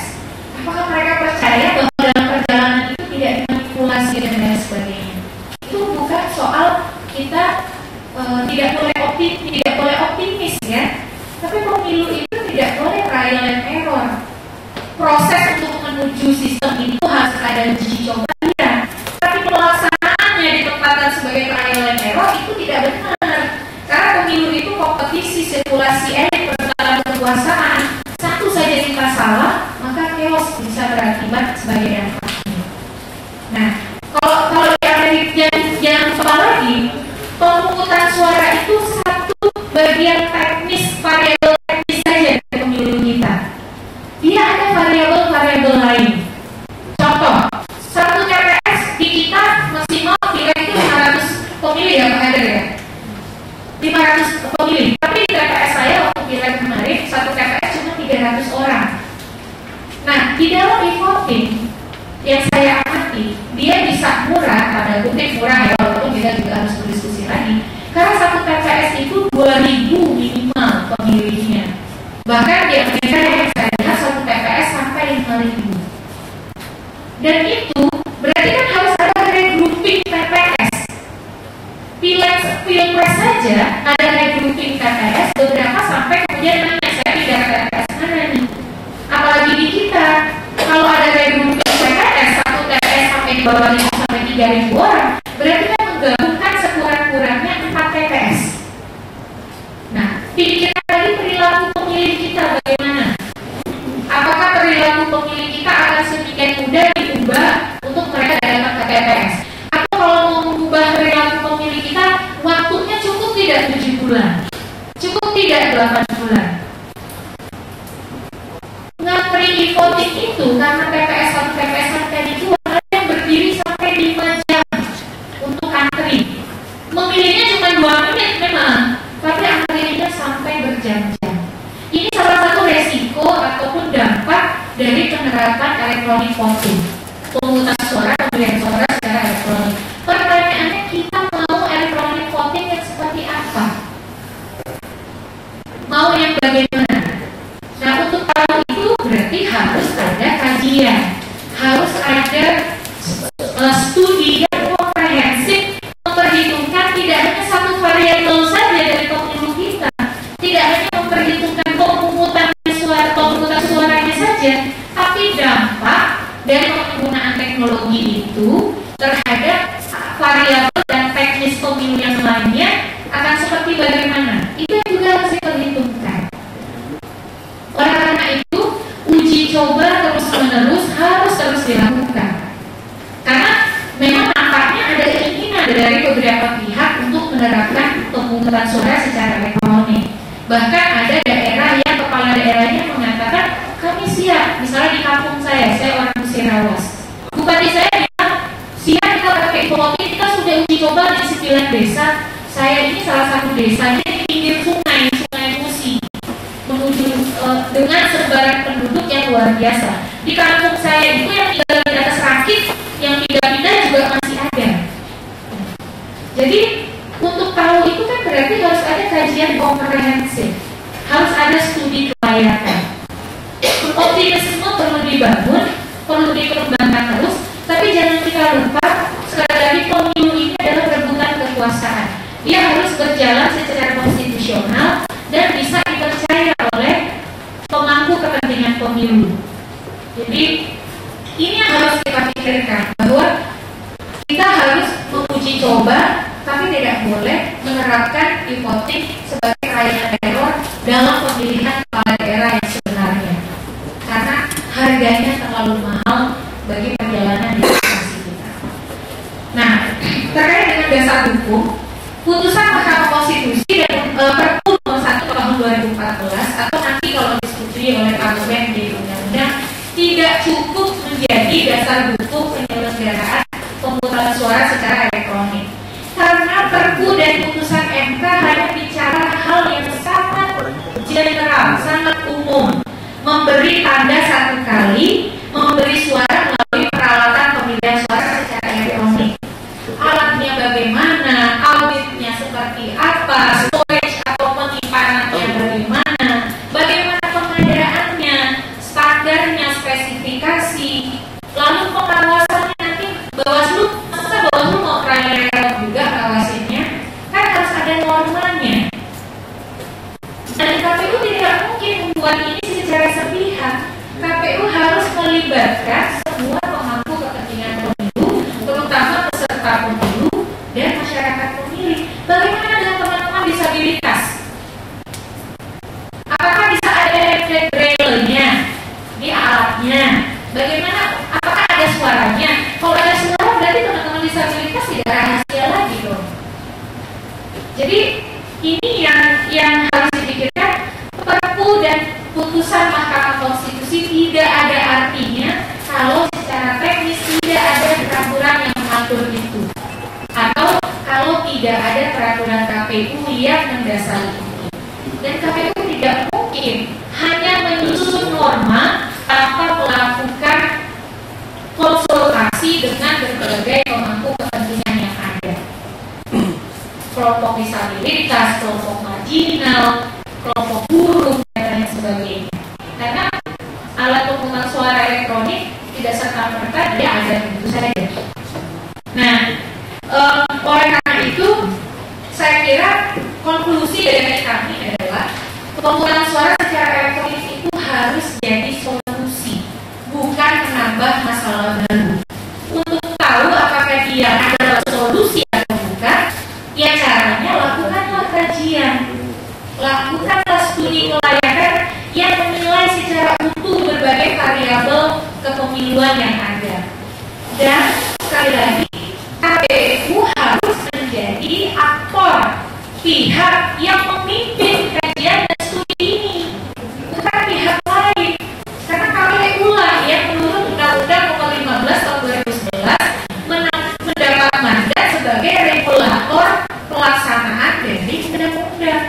Apakah mereka percaya bahwa dalam perjalanan itu tidak dimanipulasi dan lain sebagainya? Itu bukan soal kita tidak boleh optimis ya, tapi pemilu itu tidak boleh trial and error. Proses untuk menuju sistem itu harus ada uji coba ya, tapi pelaksanaannya ditempatkan sebagai trial and error itu tidak benar, karena pemilu itu kompetisi sirkulasi elit persoalan kekuasaan. Satu saja kita salah, maka chaos bisa berakibat sebagai dampaknya. Nah, kalau di Amerika yang apa lagi, pemungutan suara itu satu bagian teknis, variabel teknis saja dari pemilu kita. Dia ada variabel-variabel lain. Contoh, satu TPS di kita maksimal pilih itu 500 pemilih ya Pak Eder ya, 500 pemilih. Tapi di TPS saya waktu pilih kemarin satu TPS cuma 300 orang. Nah, di dalam e-voting yang saya amati, dia bisa murah, pada kutip murah ya, walaupun kita juga harus berdiskusi lagi. Karena satu TPS itu 2.000 minimal pemilihnya. Bahkan di Amerika yang saya lihat satu TPS sampai 5.000. Dan itu berarti kan harus ada regrouping TPS. Pilpres saja ada regrouping TPS beberapa sampai kemudian nanya saya pindah ke TPS mana nih. Apalagi di kita, kalau ada regrouping TPS, satu TPS sampai 2.000 sampai 3.000 orang, berarti kan menggabungkan sekurang-kurangnya 4 TPS. Nah, pikirkan lagi perilaku pemilih kita bagaimana? Apakah perilaku pemilih kita akan sedemikian mudah diubah untuk mereka datang ke TPS? Atau kalau mau mengubah perilaku pemilih kita, waktunya cukup tidak 7 bulan? Cukup tidak 8 bulan? Ngantri e-voting itu karena TPS satu TPS tadi itu ada yang berdiri sampai 5 jam untuk antri. Memilihnya cuma 2 menit memang, tapi antrinya sampai berjam-jam. Ini salah satu resiko ataupun dampak dari penerapan elektronik voting, pemungutan suara, pemilihan suara secara elektronik. Pertanyaannya, kita mau elektronik voting yang seperti apa? Mau yang bagaimana? Nah, untuk tahu itu berarti harus ada kajian, harus ada studi yang komprehensif, memperhitungkan tidak hanya satu variabel saja dari pemilu kita, tidak hanya memperhitungkan pemungutan suaranya saja, tapi dampak dari penggunaan teknologi itu terhadap variabel dan teknis pemilu yang lainnya akan seperti bagaimana. Itu yang juga harus diperhitungkan. Oleh karena itu, uji coba terus-menerus harus terus dilakukan. Karena memang nampaknya ada keinginan dari beberapa pihak untuk menerapkan pemungutan suara secara elektronik. Bahkan ada daerah yang kepala daerahnya mengatakan kami siap. Misalnya di kampung saya orang Musirawas, bupati saya bilang siap kita pakai e-voting. Kita sudah uji coba di 9 desa. Saya ini salah satu desanya di pinggir Sungai Musi, menuju dengan sebaran penduduk yang luar biasa. Di kampung saya itu yang tinggal di atas rakit, yang pindah-pindah juga masih ada. Jadi untuk tahu itu kan berarti harus ada kajian komprehensif, harus ada studi kelayakan. Optimisme perlu dibangun, perlu dikembangkan terus, tapi jangan kita lupa sekali lagi pemilu ini adalah rebutan kekuasaan. Dia harus berjalan secara konstitusional dan bisa dipercaya oleh pemangku kepentingan pemilu. Jadi ini yang harus kita pikirkan, bahwa kita harus menguji coba, tapi tidak boleh menerapkan e-voting sebagai trial and error dalam pemilihan kepala daerah yang sebenarnya, karena harganya terlalu mahal bagi perjalanan demokrasi kita. Nah, terkait dengan dasar hukum, putusan Mahkamah Konstitusi dan Perpu nomor 1 tahun 2014 atau nanti kalau disetujui oleh parlemen di undang-undang tidak cukup menjadi dasar hukum penyelenggaraan pemungutan suara secara elektronik, karena Perpu dan putusan MK hanya bicara hal yang sangat general, sangat umum, memberi tanda satu kali, memberi suara melalui peralatan pemilihan suara secara elektronik. Alatnya bagaimana, auditnya seperti apa, storage atau penyimpanannya bagaimana, bagaimana pengadaannya, standarnya, spesifikasi, lalu pengawasannya nanti Bawaslu, masa Bawaslu mau trial juga ngawasinnya, kan harus ada normanya. Dan KPU tidak mungkin membuat ini secara sepihak. KPU harus melibatkan semua pemangku kepentingan pemilu, terutama peserta pemilu dan masyarakat pemilih. Bagaimana dengan teman-teman disabilitas? Apakah bisa ada braille-nya di alatnya? Bagaimana? Apakah ada suaranya? Kalau ada suara berarti teman-teman disabilitas tidak rahasia lagi dong. Jadi ini yang harus dipikirkan. Perpu dan putusan Mahkamah Konstitusi tidak ada artinya kalau secara teknis tidak ada peraturan yang mengatur itu, atau kalau tidak ada peraturan KPU yang mendasari itu. Dan KPU tidak mungkin hanya menyusun norma tanpa melakukan konsultasi dengan berbagai pemangku kepentingan yang ada, kelompok disabilitas, kelompok marginal, kelompok buruh, dan lain sebagainya. Karena alat pemungutan suara elektronik tidak serta-merta dia ada begitu saja. Nah, oleh karena itu, saya kira konklusi dari kami adalah pemungutan suara secara elektronik itu harus jadi solusi, bukan menambah masalah baru. Untuk tahu apakah dia adalah solusi atau bukan, ya caranya lakukanlah kajian, lakukanlah studi kelayakan yang menilai secara utuh berbagai variabel kepemiluan yang ada. Dan sekali lagi, KPU harus menjadi aktor, pihak yang memimpin kajian dan studi ini, bukan pihak lain. Karena KPU lah yang menurut Undang-Undang Nomor 15 Tahun 2011 mendapat mandat sebagai regulator pelaksanaan dari undang-undang.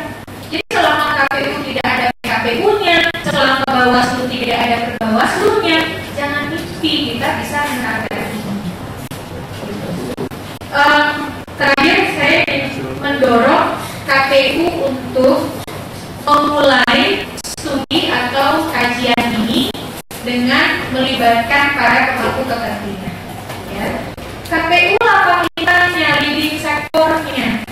Jadi selama KPU tidak ada KPU-nya, selama Bawaslu tidak ada Bawaslu-nya, jangan mimpi kita bisa menerapkan ini. Terakhir saya mendorong KPU untuk memulai studi atau kajian ini dengan melibatkan para pemangku kepentingan. Ya. KPU lah pemilihannya, leading sektornya.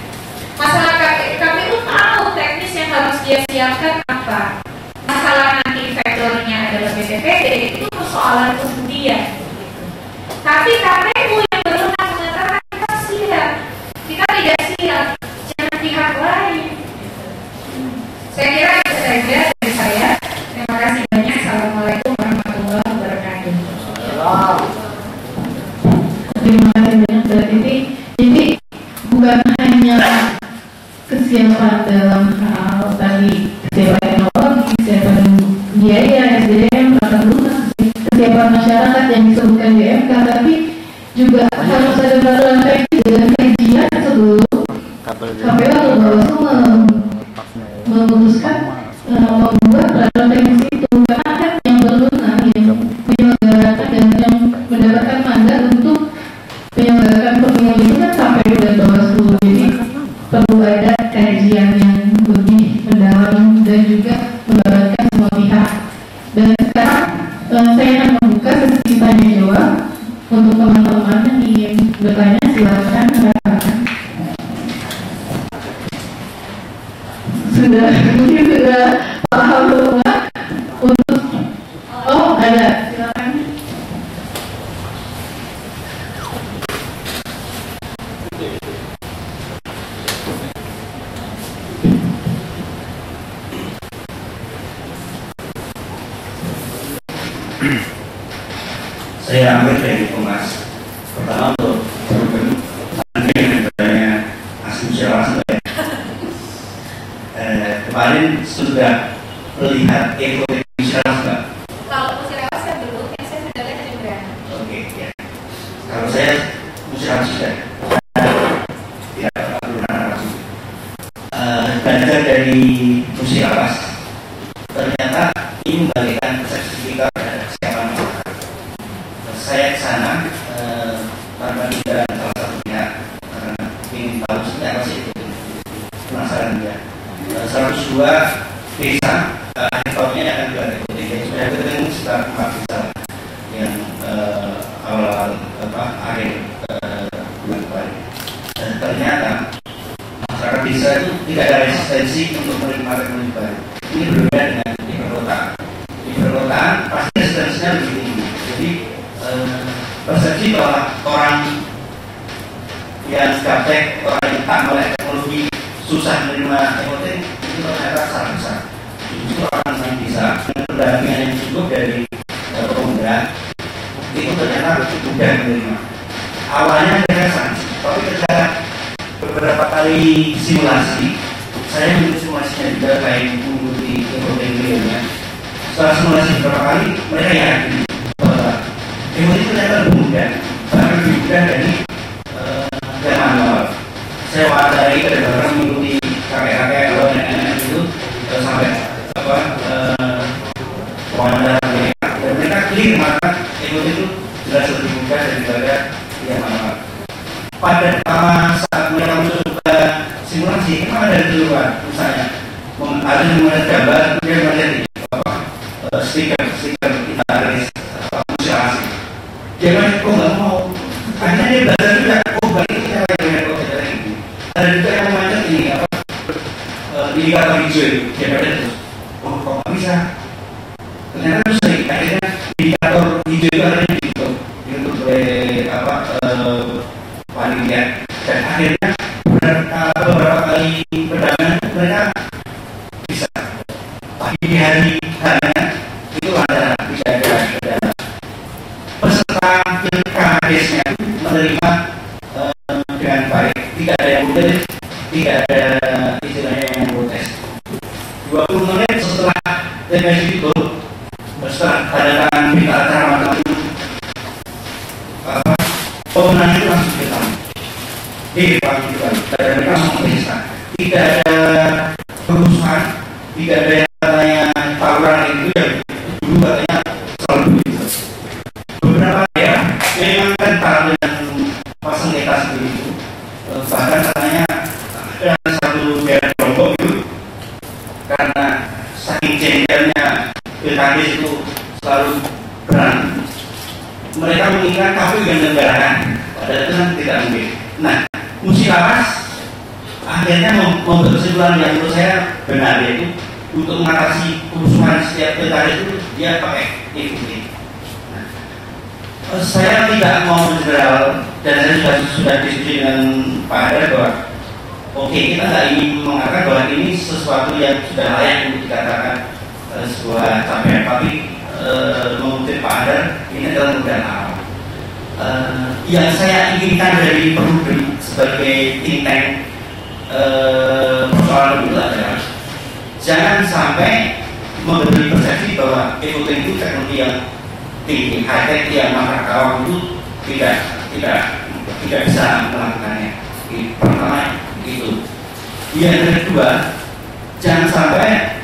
Masalah KPU tahu teknis yang harus dia siapkan apa. Masalah nanti faktornya adalah BPPD, itu persoalan kemudian. Tapi KPU yang berwenang mengatakan kita siap, kita tidak siap, jangan pihak lain. Saya kira itu saja dari saya. Terima kasih banyak. Assalamualaikum warahmatullahi wabarakatuh. Terima kasih banyak Mbak Titi. Jadi bukan hanya kesiapan dalam hal tadi kesiapan teknologi, kesiapan biaya, SDM, tata lunas, kesiapan masyarakat yang disebutkan di MK, tapi juga harus ada peraturan teknis dan kajian sebelum KPU atau Bawaslu memutuskan membuat peraturan teknis itu, karena kan yang berwenang yang menyelenggarakan dan yang mendapatkan mandat untuk menyelenggarakan pemilu itu kan KPU dan Bawaslu. Jadi perlu ada kajian yang lebih mendalam dan juga melibatkan semua pihak. Dan sekarang saya akan membuka sesi tanya jawab untuk teman-teman yang ingin bertanya. Silakan katakan. Mungkin sudah paham semua untuk ada. Silakan. dari Komnas. Pertama untuk dengan adanya asumsi langsung. Kemarin sudah melihat ekonomi nggak? Kalau musyawarah saya belum, yang saya sudah lihat juga. Oke, ya. Kalau saya musyawarah sudah. Tidak perlu narasi. Belajar dari musyawarah, ternyata ini membalikan persepsi kita terhadap siapa masyarakat. Saya ke sana tanpa tidak salah satunya karena ingin tahu seperti apa sih itu, penasaran dia. 102 desa akhir tahunnya akan dilakukan ekonomi. Sudah ketemu sekitar 4 desa yang awal akhir bulan kemarin. Dan ternyata masyarakat desa itu tidak ada resistensi untuk menerima teknologi baru. Ini berbeda dengan di perkotaan. Di perkotaan pasti resistensinya lebih tinggi. Jadi persepsi bahwa orang yang gaptek, orang yang tak melek teknologi susah menerima ekonomi itu ternyata sangat besar. Justru orang yang bisa pendampingan yang cukup dari pemuda itu ternyata mudah menerima. Awalnya mereka sanksi, tapi ketika beberapa kali simulasi, saya mengikuti simulasinya juga kayak mengikuti ekonomi. Setelah simulasi beberapa kali, mereka yakin bahwa ekonomi ternyata lebih mudah, bahkan lebih mudah dari yang manual. Saya wawancara kadang-kadang mengikuti kakek-kakek atau nenek-nenek itu sampai wawancara mereka, dan mereka clear maka ekonomi itu jelas lebih mudah daripada yang manual. Pada saat mereka mencoba simulasi, memang ada di luar, misalnya ada yang melihat gambar, kemudian melihat stiker kita rilis musyawarah. Jangan kok nggak mau, hanya dia belajar juga. Oh, balik kita dengan prosedur ini. Ada juga yang memacet ini indikator hijau itu, dia pada terus. Oh, kok nggak bisa? Ternyata bisa. Akhirnya indikator hijau itu ada di YouTube panitia, dan akhirnya beberapa kali perdagangan mereka bisa. Tapi di hari hanya itu ada tidak ada peserta pilkadesnya menerima dengan baik, tidak ada yang protes, tidak ada istilahnya yang protes. 20 menit setelah TPS itu, setelah tanda tangan berita acara macam itu, pemenang itu langsung ditangkap. Dan mereka memeriksa, tidak ada kerusuhan, tidak ada yang katanya tawuran itu yang dulu katanya selalu begitu. Beberapa ya memang kental dengan fasilitas seperti itu. Bahkan katanya ada satu daerah Lombok itu karena saking jengkelnya pilkades itu selalu berantem, mereka mengingat KPU yang menyelenggarakan, padahal itu kan tidak mungkin. Nah, musyawarah akhirnya membuat kesimpulan yang menurut saya benar, yaitu untuk mengatasi kerusuhan setiap pilkada itu dia pakai ikuti. Saya tidak mau general, dan saya sudah diskusi dengan Pak Hadar bahwa oke, kita nggak ingin mengatakan bahwa ini sesuatu yang sudah layak untuk dikatakan sebuah capaian, tapi mengutip Pak Hadar ini adalah modal awal. Yang saya inginkan dari Perludem sebagai think tank persoalan itu adalah jangan sampai memberi persepsi bahwa ekonomi itu teknologi yang tinggi, high tech yang masyarakat awam itu tidak bisa melakukannya. Pertama itu. Yang kedua, jangan sampai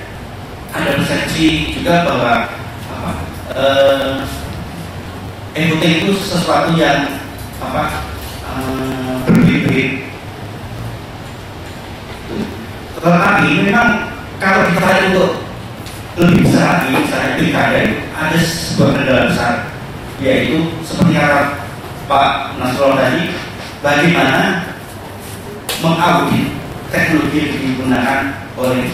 ada persepsi juga bahwa ekonomi itu sesuatu yang berbeda. Tetapi memang kalau kita untuk lebih besar lagi, misalnya pilkada itu ada sebuah kendala besar, yaitu seperti kata Pak Nasrullah tadi, bagaimana mengaudit teknologi yang digunakan oleh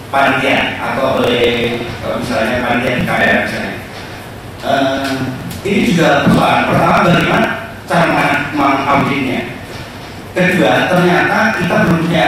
panitia atau oleh misalnya panitia KPR misalnya. Ini juga persoalan. Pertama, bagaimana cara mengauditnya. Kedua, ternyata kita belum punya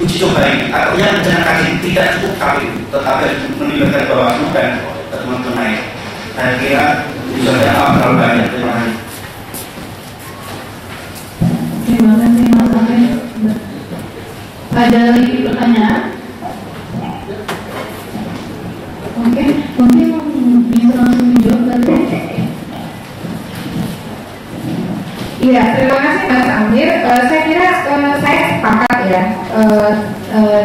uji coba ini, artinya rencana kaji tidak cukup KPU, tetapi harus melibatkan Bawaslu dan teman-teman lain. Saya kira sudah terlalu banyak. Terima kasih. Terima kasih Mas Afif. Ada lagi pertanyaan? Oke, mungkin bisa langsung dijawab tadi. Iya, terima kasih Mas Amir. Saya kira saya sepakat ya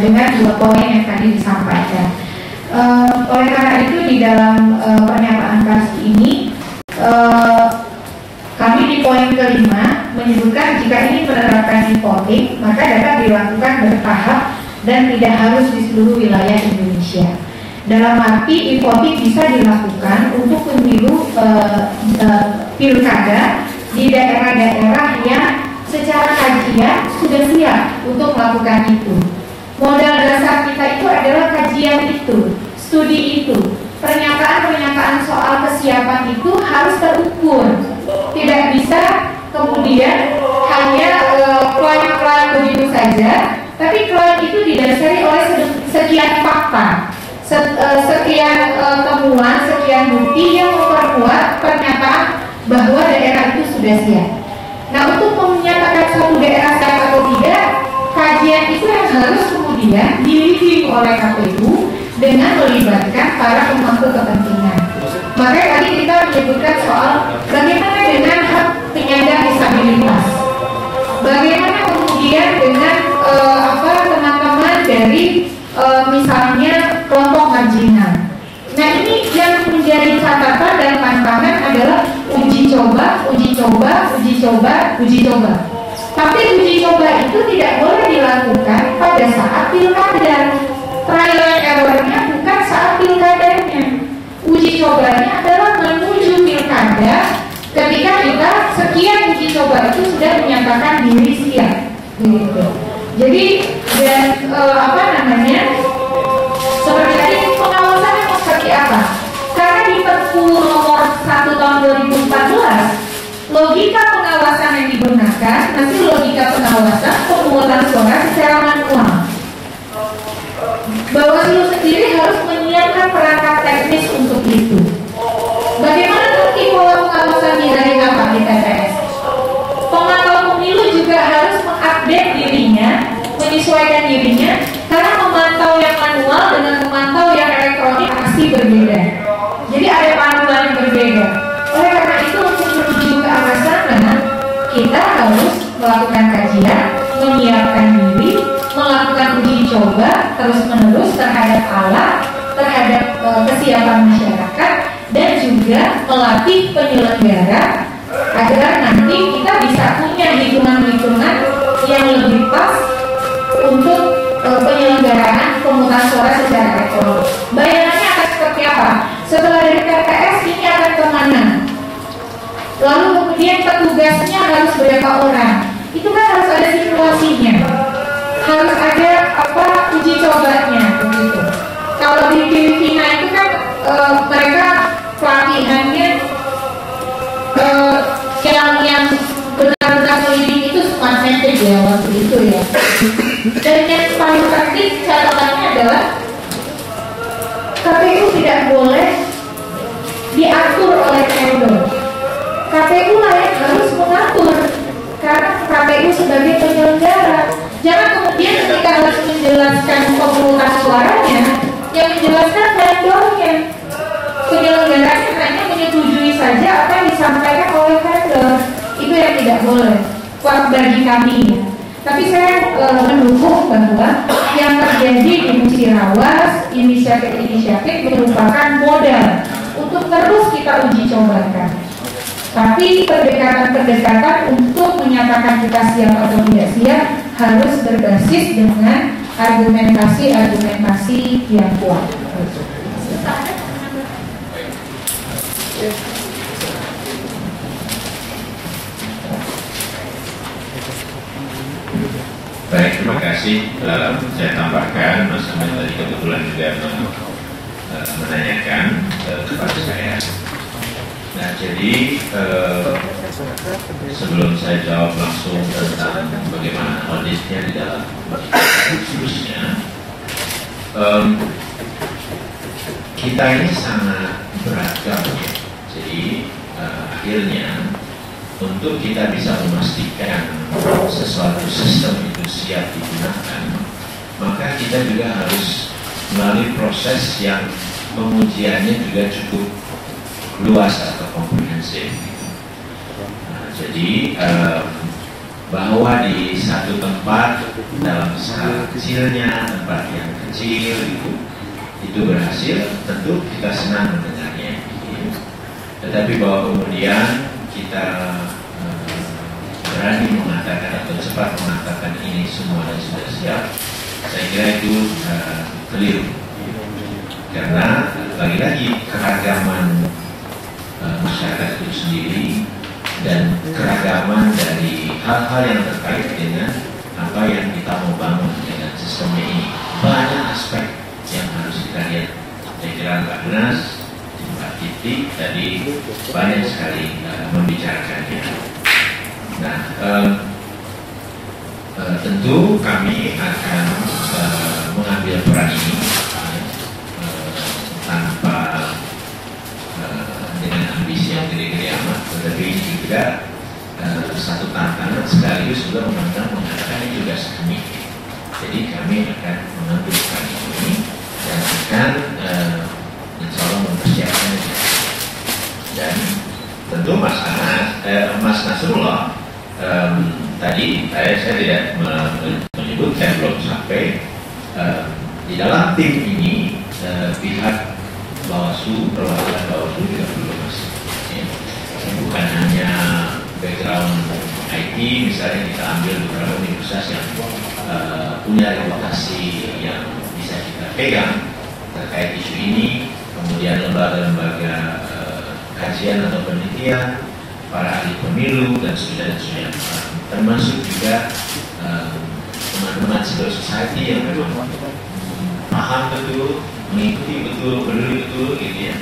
dengan dua poin yang tadi disampaikan. Oleh karena itu di dalam pernyataan pers ini kami di poin kelima menyebutkan jika ini menerapkan e-voting maka dapat dilakukan bertahap dan tidak harus di seluruh wilayah Indonesia. Dalam arti e-voting bisa dilakukan untuk pemilu pilkada di daerah-daerah yang secara kajian sudah siap untuk melakukan itu. Modal dasar kita itu adalah kajian itu, studi itu. Pernyataan-pernyataan soal kesiapan itu harus terukur. Tidak bisa kemudian hanya klaim-klaim begitu saja, tapi klaim itu didasari oleh sekian fakta, sekian temuan, sekian bukti yang memperkuat pernyataan bahwa daerah itu sudah siap. Nah, untuk menyatakan suatu daerah siap atau tidak, kajian itu yang harus kemudian direview oleh KPU dengan melibatkan para pemangku kepentingan. Makanya tadi kita menyebutkan soal bagaimana dengan hak penyandang disabilitas, bagaimana kemudian dengan teman-teman dari misalnya kelompok marginal. Nah, ini yang menjadi catatan dan tantangan adalah uji coba. Tapi uji coba itu tidak boleh dilakukan pada saat pilkada. Trial and error-nya bukan saat pilkadanya. Uji cobanya adalah menuju pilkada ketika kita sekian uji coba itu sudah menyatakan diri siap. Gitu. Jadi dan seperti tadi pengawasannya seperti apa? Karena di Perpu nomor 1 tahun 2014 logika pengawasan yang digunakan masih logika pengawasan pemungutan suara secara manual. Bawaslu sendiri harus menyiapkan perangkat teknis untuk itu. Bagaimana nanti pola pengawasan dari apa di TPS? Pemantau pemilu juga harus mengupdate dirinya, menyesuaikan dirinya, karena memantau yang manual dengan memantau yang elektronik pasti berbeda. Jadi ada panduan yang berbeda. Oleh karena itu untuk menuju ke arah sana, kita harus melakukan kajian, menyiapkan diri, melakukan uji coba terus-menerus terhadap alat, terhadap kesiapan masyarakat, dan juga melatih penyelenggara agar nanti kita bisa punya hitungan-hitungan yang lebih pas untuk penyelenggaraan pemungutan suara secara elektronik. Bayangannya akan seperti apa? Setelah dari TPS ini akan kemana? Lalu kemudian petugasnya harus berapa orang? Itu kan harus ada situasinya, harus ada uji cobanya begitu. Kalau di Filipina itu kan mereka pelatihannya yang benar-benar selidiki itu smart metric ya waktu itu ya. Dan yang paling penting catatannya adalah KPU tidak boleh diatur oleh vendor. KPU lah yang harus mengatur karena KPU sebagai penyelenggara. Jangan kemudian ketika harus menjelaskan pemungutan suaranya, yang menjelaskan vendornya. Penyelenggaranya hanya menyetujui saja apa yang disampaikan oleh vendor. Itu yang tidak boleh bagi kami. Tapi saya mendukung bahwa yang terjadi di Musirawas, inisiatif merupakan modal untuk terus kita uji cobakan. Tapi pendekatan-pendekatan untuk menyatakan kita siap atau tidak siap harus berbasis dengan argumentasi yang kuat. Baik, terima kasih. Saya tambahkan, Mas Ahmad tadi kebetulan juga menanyakan kepada saya. Nah, jadi sebelum saya jawab langsung tentang bagaimana auditnya di dalam khususnya kita ini sangat beragam ya. Jadi akhirnya untuk kita bisa memastikan sesuatu sistem itu siap digunakan, maka kita juga harus melalui proses yang pengujiannya juga cukup luas atau komprehensif. Nah, jadi bahwa di satu tempat dalam skala kecilnya, tempat yang kecil itu berhasil, tentu kita senang mendengarnya. Tetapi bahwa kemudian kita berani mengatakan atau cepat mengatakan ini semuanya sudah siap, saya kira itu keliru. Karena lagi-lagi keragaman masyarakat itu sendiri dan keragaman dari hal-hal yang terkait dengan apa yang kita mau bangun dengan sistemnya ini, banyak aspek yang harus kita lihat. Saya kira Mbak Nas, Mbak Titi tadi banyak sekali membicarakannya. Nah, tentu kami akan mengambil peran ini tanpa dengan ambisi yang gede-gede amat, tetapi ini juga satu tantangan sekaligus juga undang-undang mengatakan ini juga kami. Jadi kami akan mengambil peran ini dan akan insya Allah mempersiapkan itu. Dan tentu Mas Nasrullah tadi saya tidak menyebutkan belum sampai di dalam tim ini pihak Bawaslu, perwakilan Bawaslu juga belum masuk. Ya. Bukan hanya background IT, misalnya kita ambil beberapa universitas yang punya reputasi yang bisa kita pegang terkait isu ini, kemudian lembaga-lembaga kajian atau penelitian, para ahli pemilu dan sebagainya, termasuk juga teman-teman civil society yang memang paham betul, mengikuti betul, peduli betul, gitu ya.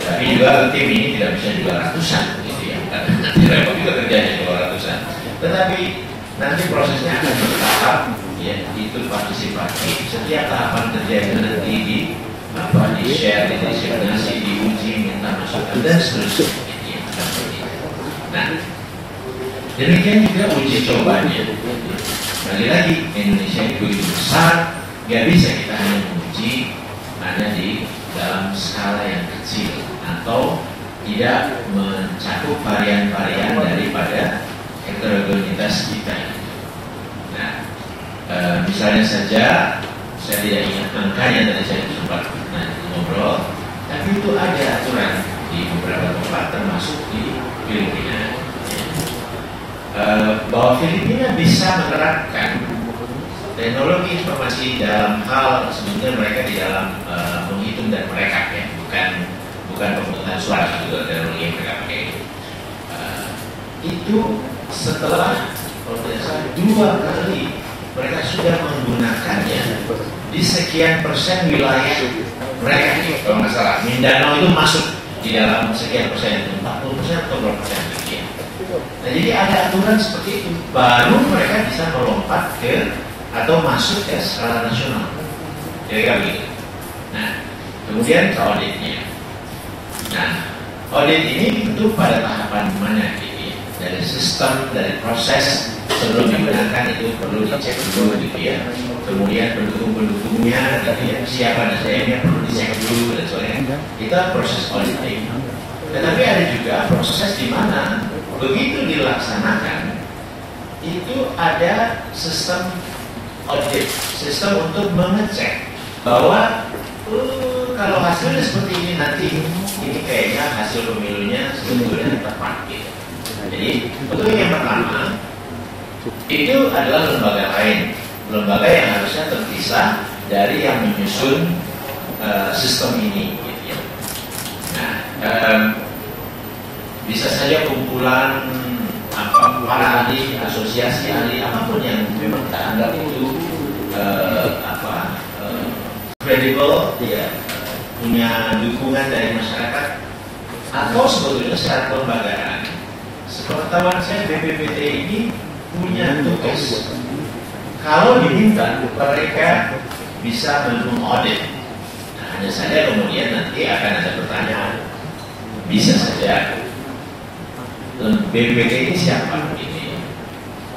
Tapi juga tim ini tidak bisa juga ratusan, gitu ya. Nanti repot juga kerjanya juga ratusan. Tetapi nanti prosesnya akan bertahap, ya, itu partisipatif. Setiap tahapan terjadi nanti di share, didiseminasi, diuji, minta masukan dan seterusnya. Gitu ya. Nah, demikian juga uji cobanya. Lagi-lagi Indonesia itu begitu besar, nggak bisa kita hanya menguji hanya di dalam skala yang kecil atau tidak mencakup varian-varian daripada heterogenitas kita. Nah, misalnya saja saya tidak ingat angkanya, tadi saya sempat ngobrol, tapi itu ada aturan di beberapa tempat termasuk di Filipina. Bahwa Filipina bisa menerapkan teknologi informasi dalam hal sebetulnya mereka di dalam menghitung dan merekap, ya, bukan pemungutan suara, juga teknologi yang mereka pakai itu setelah kalau tidak salah 2 kali mereka sudah menggunakannya di sekian persen wilayah mereka. Kalau nggak salah Mindanao itu masuk di dalam sekian persen, 40% atau berapa persen gitu ya. Nah, jadi ada aturan seperti itu, baru mereka bisa melompat ke atau masuk ke skala nasional. Kira-kira begitu. Nah, kemudian ke auditnya. Nah, audit ini tentu pada tahapan mana gitu ya. Dari sistem, dari proses sebelum digunakan itu perlu dicek dulu gitu ya. Kemudian pendukung-pendukungnya gitu ya, siapa SDM-nya perlu dicek dulu dan sebagainya. Kita proses auditing. Tetapi ada juga proses di mana begitu dilaksanakan itu ada sistem audit, sistem untuk mengecek bahwa kalau hasilnya seperti ini nanti ini kayaknya hasil pemilunya sebetulnya tepat gitu. Jadi untuk yang pertama itu adalah lembaga lain, lembaga yang harusnya terpisah dari yang menyusun sistem ini gitu ya. Nah, bisa saja kumpulan para ahli, asosiasi ahli, apapun yang memang kita anggap itu credible, ya, punya dukungan dari masyarakat, atau sebetulnya secara kelembagaan. Sepengetahuan saya BPPT ini punya tugas kalau diminta mereka bisa mengaudit. Nah, hanya saja kemudian nanti akan ada pertanyaan, bisa saja BPT ini siapa ini?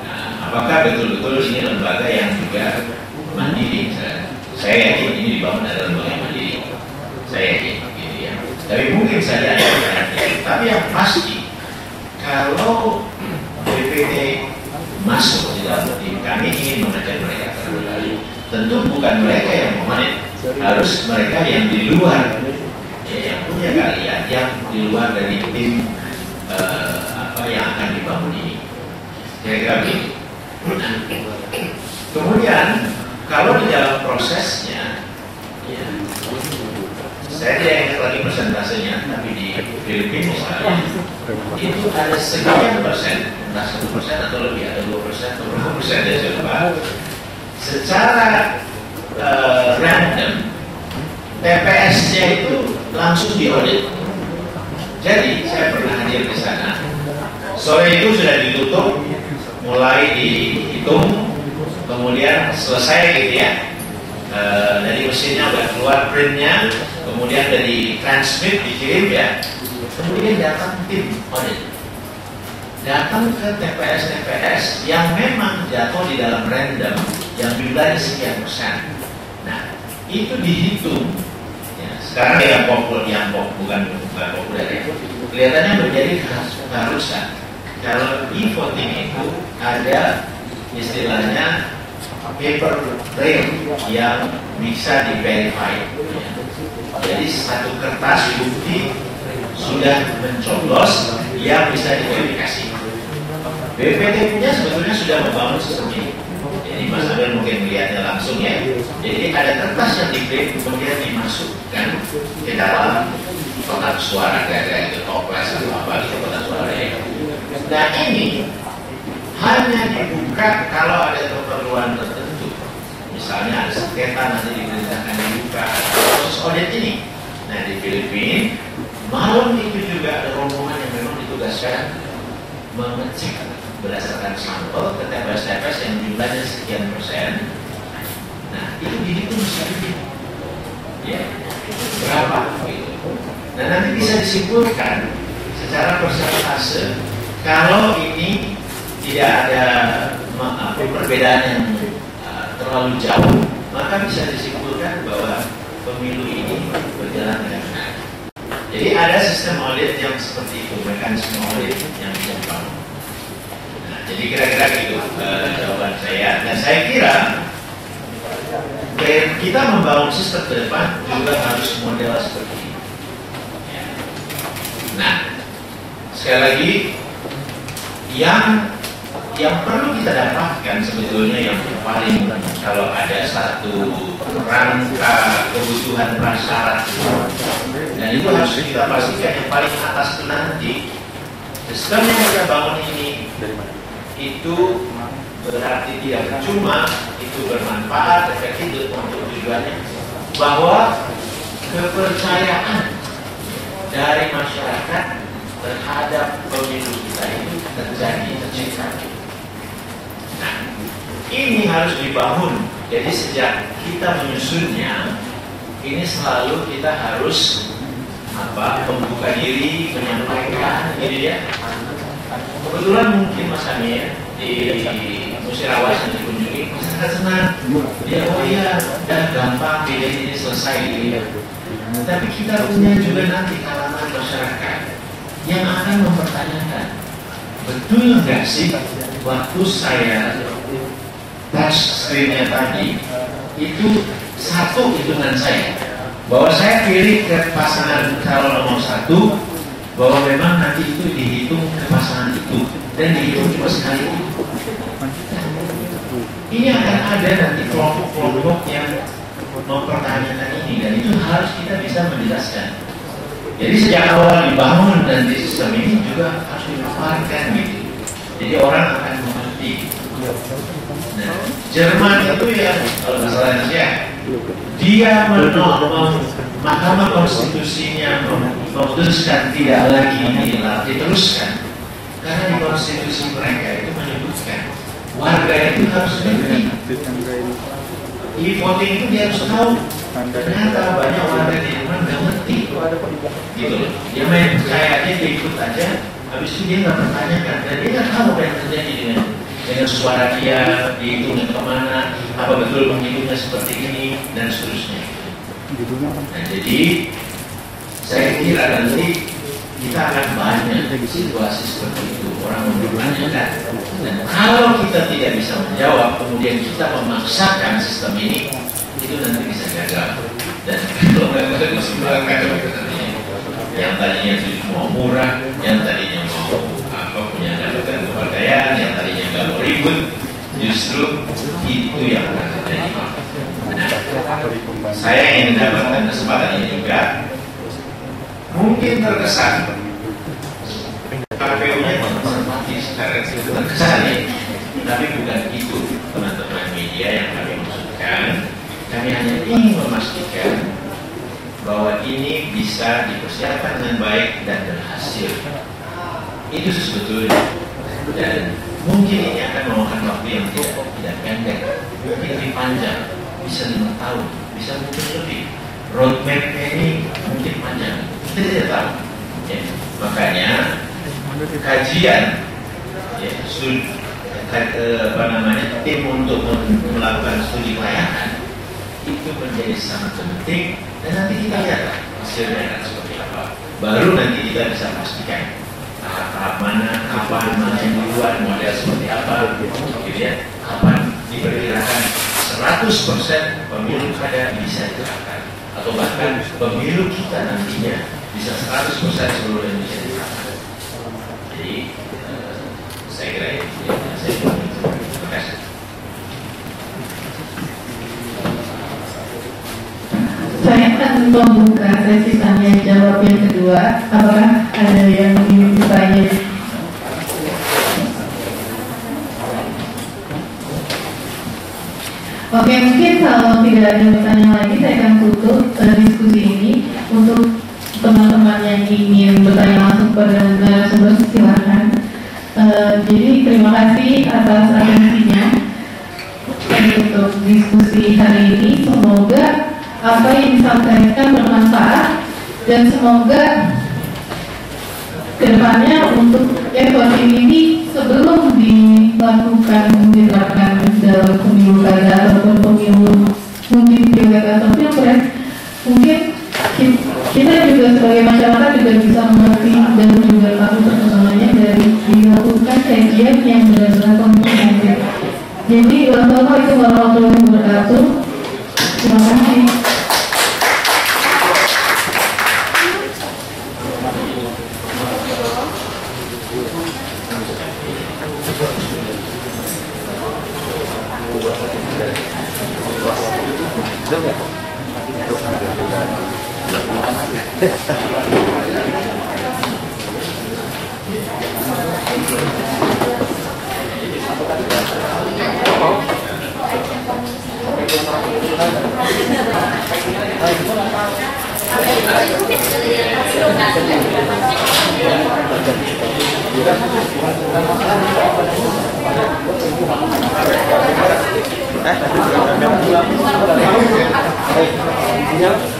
Nah, apakah betul-betul ini lembaga yang juga mandiri? Saya yakin ini dibangun adalah lembaga yang mandiri. Saya yakin, gitu ya. Tapi mungkin saja ada pertanyaan. Tapi yang pasti, kalau BPT masuk di dalam tim, kami ingin mengajak mereka kembali. Tentu bukan mereka yang memanit, harus mereka yang di luar, ya, yang punya keahlian, yang di luar dari tim apa yang akan dibangun ini. Kira-kira begitu. Kemudian kalau di dalam prosesnya, ya, saya tidak ingat lagi persentasenya, tapi di Filipina misalnya itu ada sekian persen, entah 1% atau lebih, ada 2% atau berapa persen ya saya lupa. Secara random TPS-nya itu langsung diaudit. Jadi saya pernah hadir di sana. Sore itu sudah ditutup, mulai dihitung, kemudian selesai gitu ya. Dari mesinnya udah keluar printnya, kemudian dari transmit dikirim ya. Kemudian datang tim audit, datang ke TPS-TPS yang memang jatuh di dalam random, yang jumlahnya sekian persen. Nah, itu dihitung. Ya, sekarang yang bukan populer ya. Kelihatannya menjadi keharusan. Kalau e-voting itu ada istilahnya paper trail yang bisa di-verify. Jadi satu kertas bukti sudah mencoblos yang bisa diverifikasi. BPT punya sebetulnya sudah membangun sistem ini. Jadi Mas Abel mungkin melihatnya langsung ya. Jadi ada kertas yang diprint kemudian dimasukkan ke dalam kotak suara kayak itu toples atau apa gitu kotak suara ya. Nah ini hanya dibuka kalau ada keperluan tertentu. Misalnya ada sengketa nanti diperintahkan dibuka proses audit ini. Nah di Filipina malam itu juga ada rombongan yang memang ditugaskan mengecek berdasarkan sampel ke TPS-TPS yang jumlahnya sekian persen. Nah itu dihitung sekali ya berapa gitu. Nah nanti bisa disimpulkan secara persentase kalau ini tidak ada perbedaan yang terlalu jauh, maka bisa disimpulkan bahwa pemilu ini berjalan dengan benar. Jadi ada sistem audit yang seperti itu, mekanisme audit yang bisa dibangun. Nah, jadi kira-kira gitu jawaban saya. Dan saya kira kita membangun sistem ke depan juga harus model seperti ini. Ya. Nah, sekali lagi yang perlu kita dapatkan sebetulnya yang paling kalau ada satu rangka kebutuhan prasyarat dan itu harus kita pastikan yang paling atas nanti sistem yang kita bangun ini itu berarti tidak cuma itu bermanfaat efektif untuk tujuannya bahwa kepercayaan dari masyarakat terhadap pemilu kita ini tercipta. Nah, ini harus dibangun. Jadi sejak kita menyusunnya, ini selalu kita harus membuka diri, menyampaikan, gitu ya. Kebetulan mungkin Mas Amir di Musirawas yang dikunjungi, masyarakat senang. Ya, oh iya, udah gampang, ini selesai. Gitu. Tapi kita punya juga nanti kalangan masyarakat yang akan mempertanyakan, betul nggak sih waktu saya touch screen-nya tadi itu satu hitungan saya bahwa saya pilih ke pasangan calon nomor 1 bahwa memang nanti itu dihitung ke pasangan itu dan dihitung cuma sekali itu. Ini akan ada nanti kelompok-kelompok yang mempertanyakan ini dan itu harus kita bisa menjelaskan. Jadi sejak awal dibangun dan di sistem ini juga harus dipaparkan gitu. Jadi orang akan mengerti. Nah, Jerman itu ya kalau nggak salah Indonesia, dia Mahkamah Konstitusinya memutuskan tidak lagi diteruskan karena di konstitusi mereka itu menyebutkan warga itu harus ngerti Di voting itu dia harus tahu. Ternyata banyak warga di rumah nggak ngerti, gitu loh. Dia main percaya aja, dia ikut aja. Habis itu dia nggak pertanyakan, dan dia nggak tahu apa yang terjadi dengan suara dia, dihitungnya kemana, apa betul menghitungnya seperti ini, dan seterusnya. Nah, jadi saya kira nanti kita akan banyak situasi seperti itu, orang mempertanyakan. Dan kalau kita tidak bisa menjawab, kemudian kita memaksakan sistem ini, itu nanti bisa gagal. Dan kalau nggak ada yang tadinya mau murah, yang tadinya mau punya dapatkan kepercayaan, yang tadinya nggak mau ribut, justru itu yang akan terjadi. Nah, saya ingin mendapatkan kesempatan ini juga. Mungkin terkesan KPU-nya konservatif secara terkesan ya, tapi bukan itu teman-teman media yang kami maksudkan. Kami hanya ingin memastikan bahwa ini bisa dipersiapkan dengan baik dan berhasil. Itu sebetulnya. Dan mungkin ini akan memakan waktu yang tidak pendek, mungkin lebih panjang, bisa 5 tahun, bisa mungkin lebih. Roadmap ini mungkin panjang, kita tidak tahu. Ya. Makanya kajian, ya, tim untuk melakukan studi layanan itu menjadi sangat penting, dan nanti kita lihat hasilnya akan seperti apa. Baru nanti kita bisa pastikan tahap mana, kapan, mana yang duluan, model seperti apa, gitu ya. Kapan diperkirakan 100% pemilu kada bisa diterapkan, atau bahkan pemilu kita nantinya bisa 100% seluruh Indonesia diterapkan. Jadi saya kira itu. Terima kasih. Saya akan membuka sesi tanya jawab yang kedua. Apakah ada yang ingin bertanya? Oke, mungkin kalau tidak ada pertanyaan lagi, saya akan tutup diskusi ini. Untuk teman-teman yang ingin bertanya langsung pada narasumber, silakan. Jadi terima kasih atas atensinya untuk diskusi hari ini. Semoga apa yang disampaikan bermanfaat, dan semoga kedepannya untuk voting ini sebelum diterapkan dalam pemilu kada ataupun pemilu mungkin pilkada atau pilpres, mungkin kita juga sebagai masyarakat juga bisa mengerti dan juga tahu perkembangannya dari dilakukan kajian yang benar-benar komprehensif. Jadi wassalamualaikum warahmatullahi wabarakatuh. Terima kasih.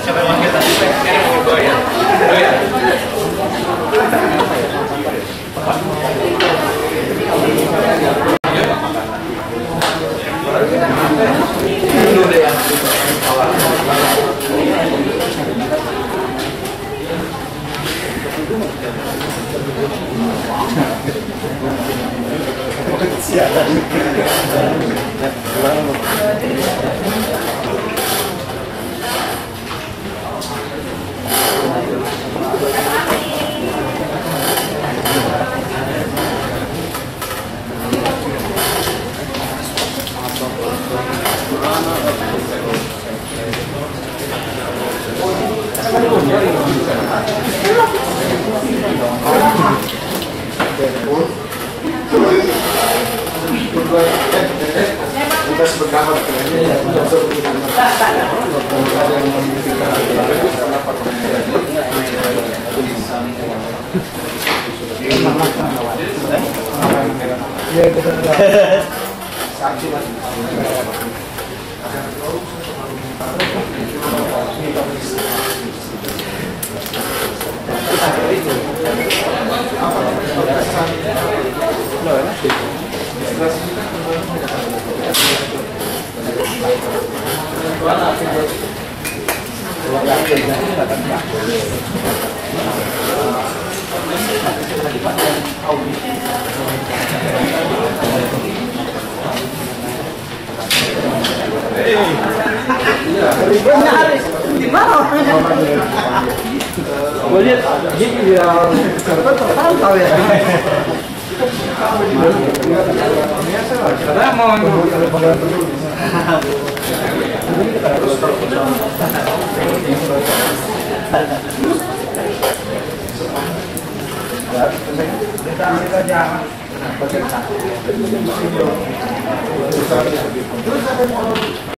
Siapa yang wakil tadi? Saya mau bayar. Saksi mas. Di mana? Gue lihat ini dia tahu ya. Karena mau